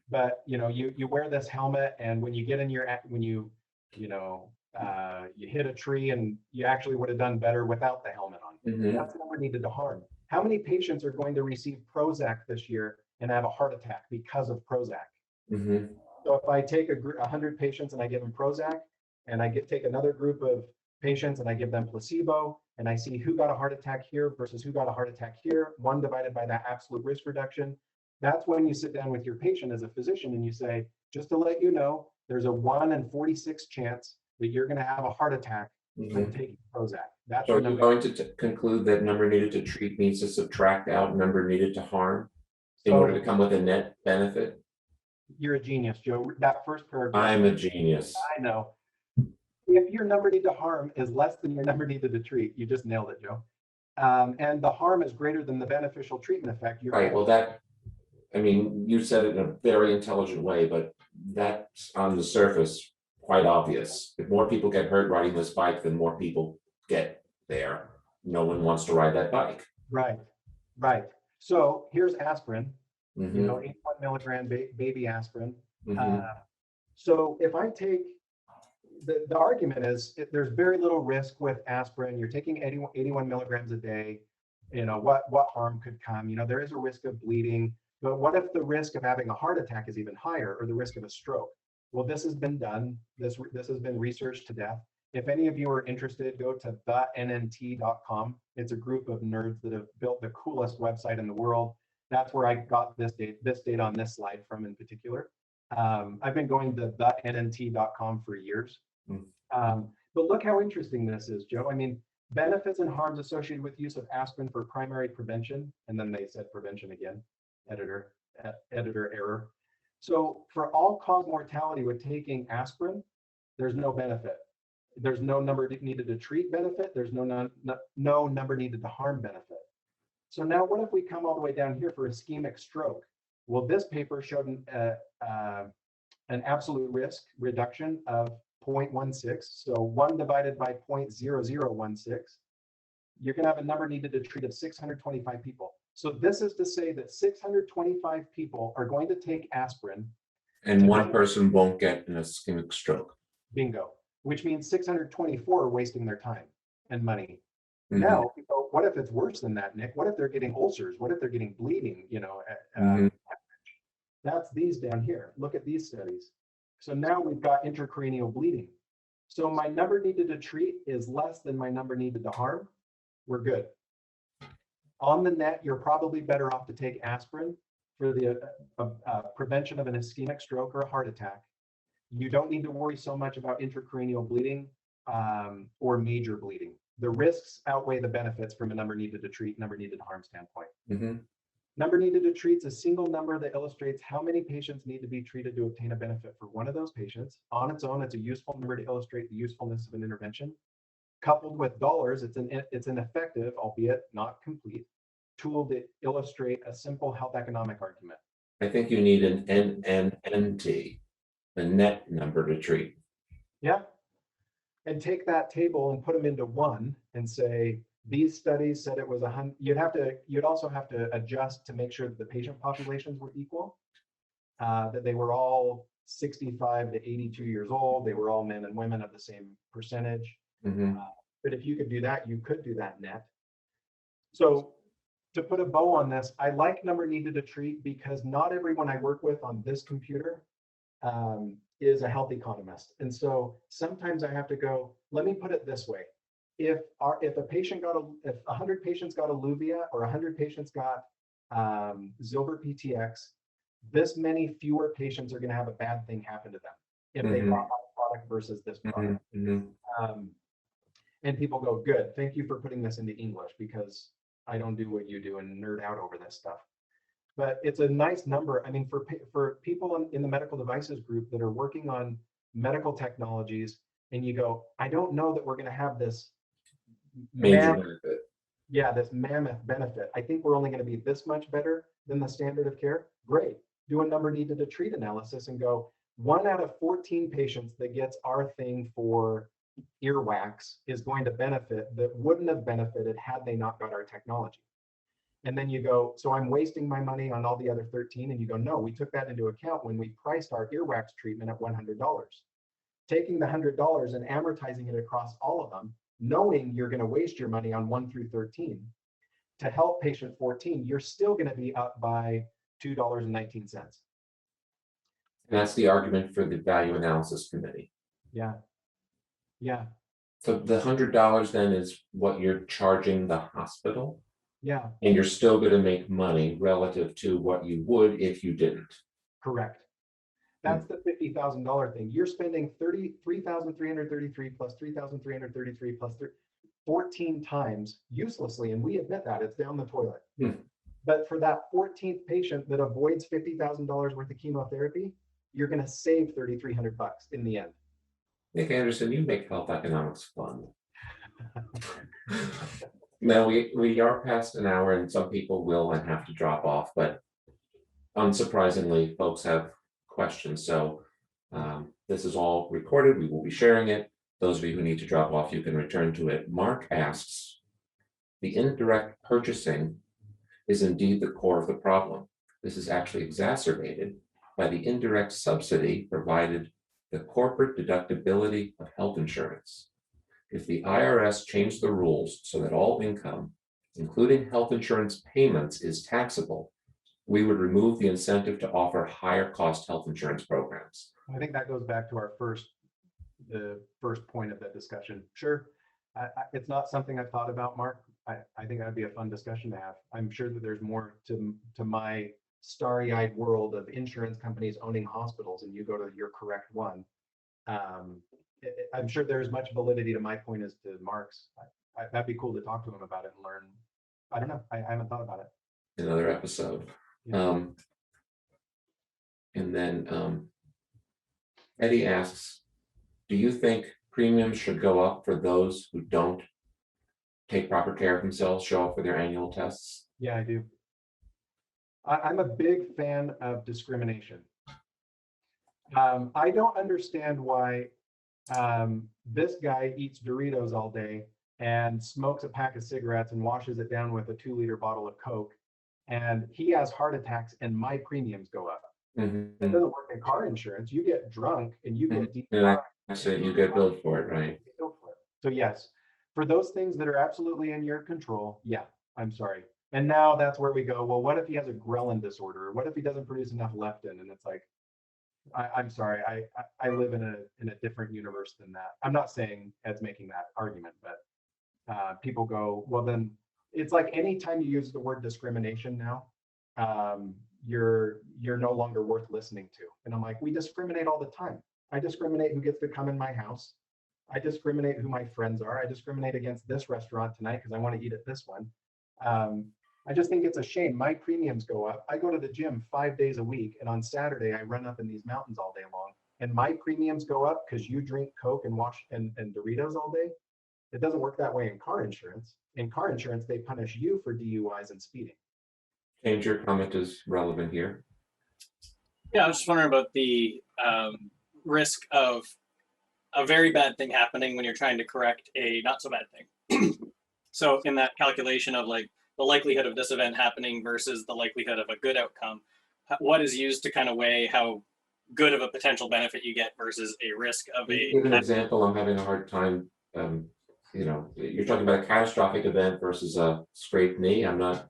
but you know, you wear this helmet, and when you get in your, when you hit a tree, and you actually would have done better without the helmet on. Mm-hmm. That's never needed to harm. How many patients are going to receive Prozac this year and have a heart attack because of Prozac? Mm-hmm. So if I take 100 patients and I give them Prozac, and I take another group of patients and I give them placebo, and I see who got a heart attack here versus who got a heart attack here, 1 divided by that absolute risk reduction, that's when you sit down with your patient as a physician and you say, just to let you know, there's a 1 in 46 chance that you're going to have a heart attack from taking Prozac. That's So you're going to conclude that number needed to treat means to subtract out number needed to harm in order to come with a net benefit? You're a genius, Joe. That first paragraph. I'm a genius. I know. If your number needed to harm is less than your number needed to treat, you just nailed it, Joe. And the harm is greater than the beneficial treatment effect. Right. Well, that, I mean, you said it in a very intelligent way, but that's on the surface quite obvious. If more people get hurt riding this bike, then more people get there. No one wants to ride that bike. Right, right. So here's aspirin, Mhm. you know, 81 milligram baby aspirin. Mhm. So if I take, the argument is there's very little risk with aspirin. You're taking 81 milligrams a day. You know, what harm could come? You know, there is a risk of bleeding, but what if the risk of having a heart attack is even higher, or the risk of a stroke? Well, this has been done. This has been researched to death. If any of you are interested, go to NNT.com. It's a group of nerds that have built the coolest website in the world. That's where I got this data on this slide from in particular. I've been going to NNT.com for years. But look how interesting this is, Joe. I mean, benefits and harms associated with use of aspirin for primary prevention. And then they said prevention again, editor error. So for all-cause mortality with taking aspirin, there's no benefit. There's no number needed to treat benefit. There's no number needed to harm benefit. So now what if we come all the way down here for ischemic stroke? Well, this paper showed an absolute risk reduction of 0.16. So 1 divided by 0.0016, you're going to have a number needed to treat of 625 people. So this is to say that 625 people are going to take aspirin. And one person won't get an ischemic stroke. Bingo. Which means 624 are wasting their time and money. Mhm. Now, what if it's worse than that, Nick? What if they're getting ulcers? What if they're getting bleeding? You know, that's these down here. Look at these studies. So now we've got intracranial bleeding. So my number needed to treat is less than my number needed to harm. We're good. On the net, you're probably better off to take aspirin for the prevention of an ischemic stroke or a heart attack. You don't need to worry so much about intracranial bleeding or major bleeding. The risks outweigh the benefits from a number needed to treat, number needed to harm standpoint. Mhm. Number needed to treat is a single number that illustrates how many patients need to be treated to obtain a benefit for one of those patients. On its own, it's a useful number to illustrate the usefulness of an intervention. Coupled with dollars, it's an effective, albeit not complete, tool to illustrate a simple health economic argument. I think you need an NNT, the net number to treat. Yeah. And take that table and put them into one and say, these studies said it was 100. You'd also have to adjust to make sure that the patient populations were equal, that they were all 65 to 82 years old. They were all men and women of the same percentage. But if you could do that, you could do that net. So to put a bow on this, I like number needed to treat because not everyone I work with on this computer is a health economist. And so sometimes I have to go, let me put it this way. If 100 patients got Illuvia or 100 patients got Zilver PTX, this many fewer patients are going to have a bad thing happen to them if they bought that product versus this product. And people go, good, thank you for putting this into English because I don't do what you do and nerd out over this stuff. But it's a nice number. I mean, for people in the medical devices group that are working on medical technologies, and you go, I don't know that we're going to have this Major benefit. this mammoth benefit. I think we're only going to be this much better than the standard of care. Great. Do a number needed to treat analysis and go, 1 out of 14 patients that gets our thing for earwax is going to benefit that wouldn't have benefited had they not got our technology. And then you go, so I'm wasting my money on all the other 13. And you go, no, we took that into account when we priced our earwax treatment at $100. Taking the $100 and amortizing it across all of them, knowing you're going to waste your money on 1 through 13 to help patient 14, you're still going to be up by $2.19. That's the argument for the value analysis committee. Yeah. Yeah. So the $100 then is what you're charging the hospital, Yeah. and you're still going to make money relative to what you would if you didn't. Correct. That's the $50,000 thing. You're spending $3,333 plus $3,333 plus 14 times uselessly, and we admit that it's down the toilet. But for that 14th patient that avoids $50,000 worth of chemotherapy, you're going to save $3,300 in the end. Nick Anderson, you make health economics fun. Now we are past an hour, and some people will and have to drop off, but unsurprisingly, folks have questions. So this is all recorded. We will be sharing it. Those of you who need to drop off, you can return to it. Mark asks, the indirect purchasing is indeed the core of the problem. This is actually exacerbated by the indirect subsidy provided the corporate deductibility of health insurance. If the IRS changed the rules so that all income, including health insurance payments, is taxable, we would remove the incentive to offer higher cost health insurance programs. I think that goes back to the first point of that discussion. Sure, it's not something I've thought about, Mark. I think that'd be a fun discussion to have. I'm sure that there's more to my starry-eyed world of insurance companies owning hospitals, and you go to your correct one. I'm sure there's much validity to my point as to Mark's. That'd be cool to talk to him about it and learn. I don't know. I haven't thought about it. Another episode. Yeah. And then Eddie asks, do you think premiums should go up for those who don't take proper care of themselves, show up for their annual tests? Yeah, I do. I'm a big fan of discrimination. I don't understand why this guy eats Doritos all day and smokes a pack of cigarettes and washes it down with a 2-liter bottle of Coke, and he has heart attacks and my premiums go up. It doesn't work in car insurance. You get drunk and you get DUI. So you get billed for it, right? So yes, for those things that are absolutely in your control, yeah, I'm sorry. And now that's where we go, well, what if he has a ghrelin disorder? Or what if he doesn't produce enough leptin? And it's like, I'm sorry, I live in a different universe than that. I'm not saying Ed's making that argument, but people go, well, then it's like anytime you use the word discrimination now, you're no longer worth listening to. And I'm like, we discriminate all the time. I discriminate who gets to come in my house. I discriminate who my friends are. I discriminate against this restaurant tonight because I want to eat at this one. I just think it's a shame. My premiums go up. I go to the gym 5 days a week, and on Saturday I run up in these mountains all day long. And my premiums go up because you drink Coke and and Doritos all day. It doesn't work that way in car insurance. In car insurance, they punish you for DUIs and speeding. James, your comment is relevant here. Yeah, I was just wondering about the risk of a very bad thing happening when you're trying to correct a not so bad thing. So in that calculation of like the likelihood of this event happening versus the likelihood of a good outcome, what is used to kind of weigh how good of a potential benefit you get versus a risk of a... Give an example. I'm having a hard time. You know, you're talking about a catastrophic event versus a scraped knee. I'm not.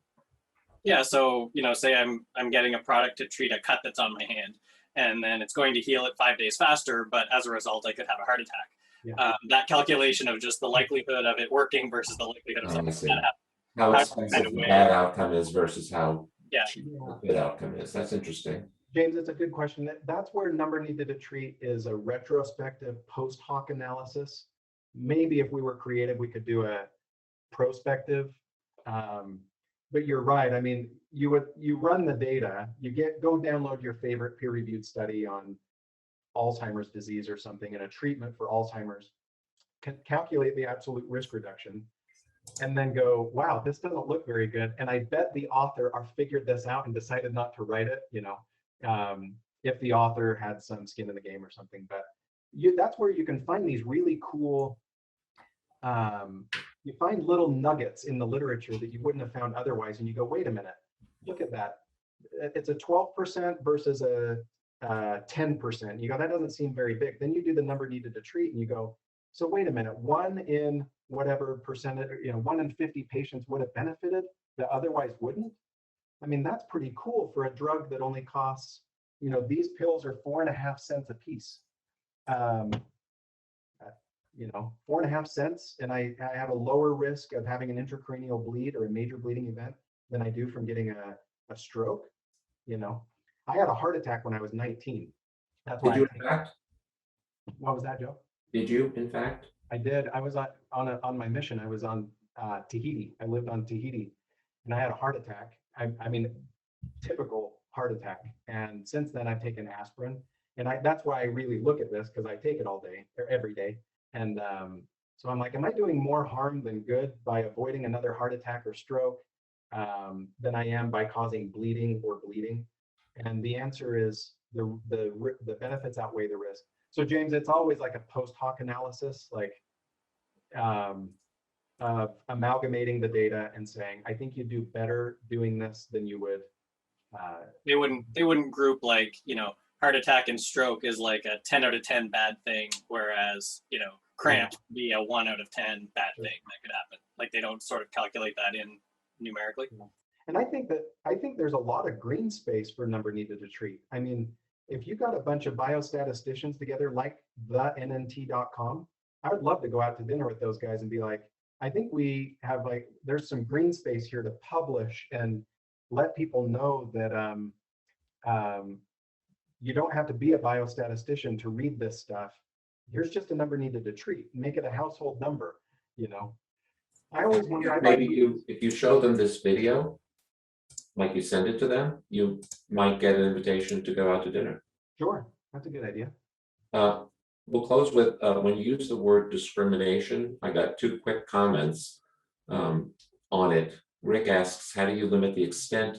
Yeah, so you know, say I'm getting a product to treat a cut that's on my hand, and then it's going to heal it 5 days faster, but as a result, I could have a heart attack. Yeah. That calculation of just the likelihood of it working versus the likelihood of something bad happening. How How expensive kind of the way- bad outcome is versus how Yeah. cheap the good outcome is. That's interesting. James, it's a good question. That's where number needed to treat is a retrospective post hoc analysis. Maybe if we were creative, we could do a prospective. But you're right. I mean, you run the data, go download your favorite peer-reviewed study on Alzheimer's disease or something, and a treatment for Alzheimer's, calculate the absolute risk reduction, and then go, wow, this doesn't look very good. And I bet the author figured this out and decided not to write it, you know, if the author had some skin in the game or something. But that's where you can find these really cool, you find little nuggets in the literature that you wouldn't have found otherwise. And you go, wait a minute, look at that. It's a 12% versus a 10%. You go, that doesn't seem very big. Then you do the number needed to treat and you go, so wait a minute, 1 in whatever percentage, you know, 1 in 50 patients would have benefited that otherwise wouldn't. I mean, that's pretty cool for a drug that only costs, you know, these pills are 4.5 cents a piece. You know, 4.5 cents, and I have a lower risk of having an intracranial bleed or a major bleeding event than I do from getting a stroke. You know, I had a heart attack when I was 19. That's why. Did you, in fact? What was that, Joe? Did you, in fact? I did. I was on my mission. I was on Tahiti. I lived on Tahiti, and I had a heart attack. I mean, typical heart attack. And since then, I've taken aspirin, and that's why I really look at this, because I take it all day or every day. And so I'm like, am I doing more harm than good by avoiding another heart attack or stroke than I am by causing bleeding or bleeding? And the answer is the benefits outweigh the risk. So James, it's always like a post hoc analysis, like amalgamating the data and saying, I think you do better doing this than you would. They wouldn't group like, you know, heart attack and stroke is like a 10 out of 10 bad thing, whereas, you know, cramp would be a 1 out of 10 bad thing that could happen. Like they don't sort of calculate that in numerically. And I think there's a lot of green space for number needed to treat. I mean, if you got a bunch of biostatisticians together like the NNT.com, I would love to go out to dinner with those guys and be like, I think we have there's some green space here to publish and let people know that you don't have to be a biostatistician to read this stuff. Here's just a number needed to treat. Make it a household number, you know. I always wonder. Maybe if you show them this video, like you send it to them, you might get an invitation to go out to dinner. Sure, that's a good idea. We'll close with when you use the word discrimination. I got 2 quick comments on it. Rick asks, how do you limit the extent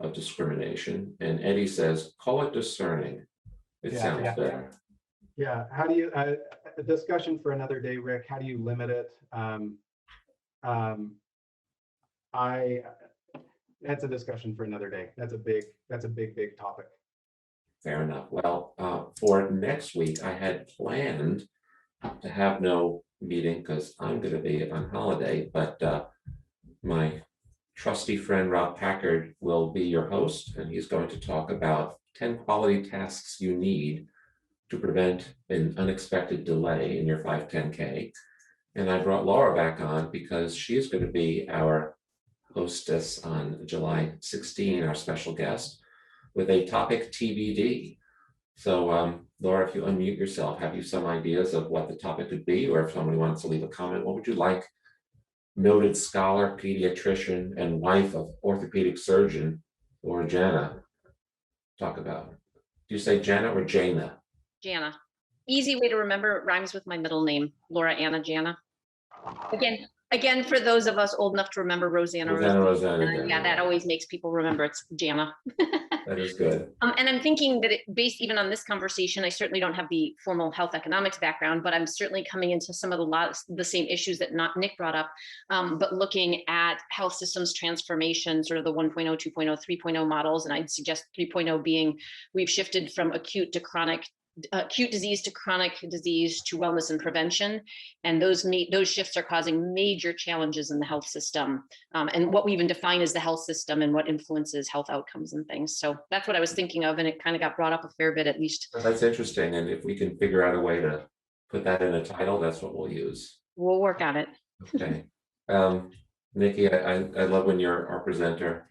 of discrimination? And Eddie says, call it discerning. It sounds better. Yeah, how do you, a discussion for another day, Rick, how do you limit it? That's a discussion for another day. That's a big topic. Fair enough. Well, for next week, I had planned to have no meeting because I'm going to be on holiday, but my trusty friend Rob Packard will be your host, and he's going to talk about 10 quality tasks you need to prevent an unexpected delay in your 510K. And I brought Laura back on because she's going to be our hostess on July 16, our special guest, with a topic TBD. So Laura, if you unmute yourself, have you some ideas of what the topic could be, or if somebody wants to leave a comment, what would you like noted scholar, pediatrician, and wife of orthopedic surgeon Laura Jana talk about. Do you say Jana or Jana? Jana. Easy way to remember, it rhymes with my middle name, Laura Anna Jana. Again, for those of us old enough to remember Rosanna. Rosanna. Yeah, that always makes people remember it's Jana. That is good. And I'm thinking that based even on this conversation, I certainly don't have the formal health economics background, but I'm certainly coming into some of the same issues that Nick brought up, but looking at health systems transformation, sort of the 1.0, 2.0, 3.0 models. And I'd suggest 3.0 being, we've shifted from acute disease to chronic disease to wellness and prevention. And those shifts are causing major challenges in the health system, and what we even define as the health system and what influences health outcomes and things. So that's what I was thinking of, and it kind of got brought up a fair bit, at least. That's interesting. And if we can figure out a way to put that in a title, that's what we'll use. We'll work on it. Okay. Nikki, I love when you're our presenter.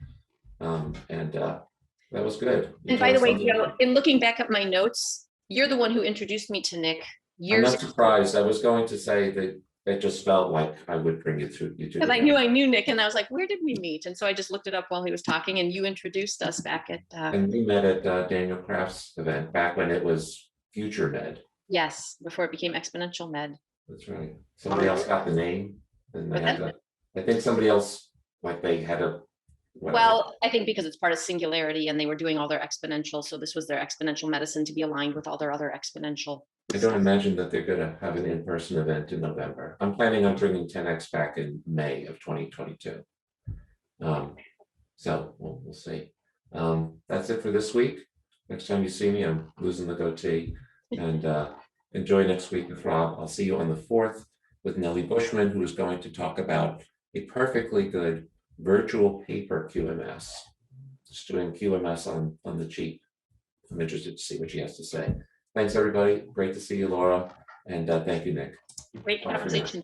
That was good. And by the way, Joe, in looking back at my notes, you're the one who introduced me to Nick I'm years not surprised. I was going to say that it just felt like I would bring you to. because I knew Nick, and I was like, where did we meet? And so I just looked it up while he was talking, and you introduced us back at. And we met at Daniel Kraft's event back when it was Future Med. Yes, before it became Exponential Med. That's right. Somebody else got the name, and they had I think somebody else, like they had a. Well, I think because it's part of Singularity, and they were doing all their exponential, so this was their exponential medicine to be aligned with all their other exponential. I don't imagine that they're going to have an in-person event in November. I'm planning on bringing 10X back in May of 2022. So we'll see. That's it for this week. Next time you see me, I'm losing the goatee. And enjoy next week with Rob. I'll see you on the 4th with Nellie Bushman, who is going to talk about a perfectly good virtual paper QMS. Just doing QMS on the cheap. I'm interested to see what she has to say. Thanks, everybody. Great to see you, Laura. And thank you, Nick. Great conversation.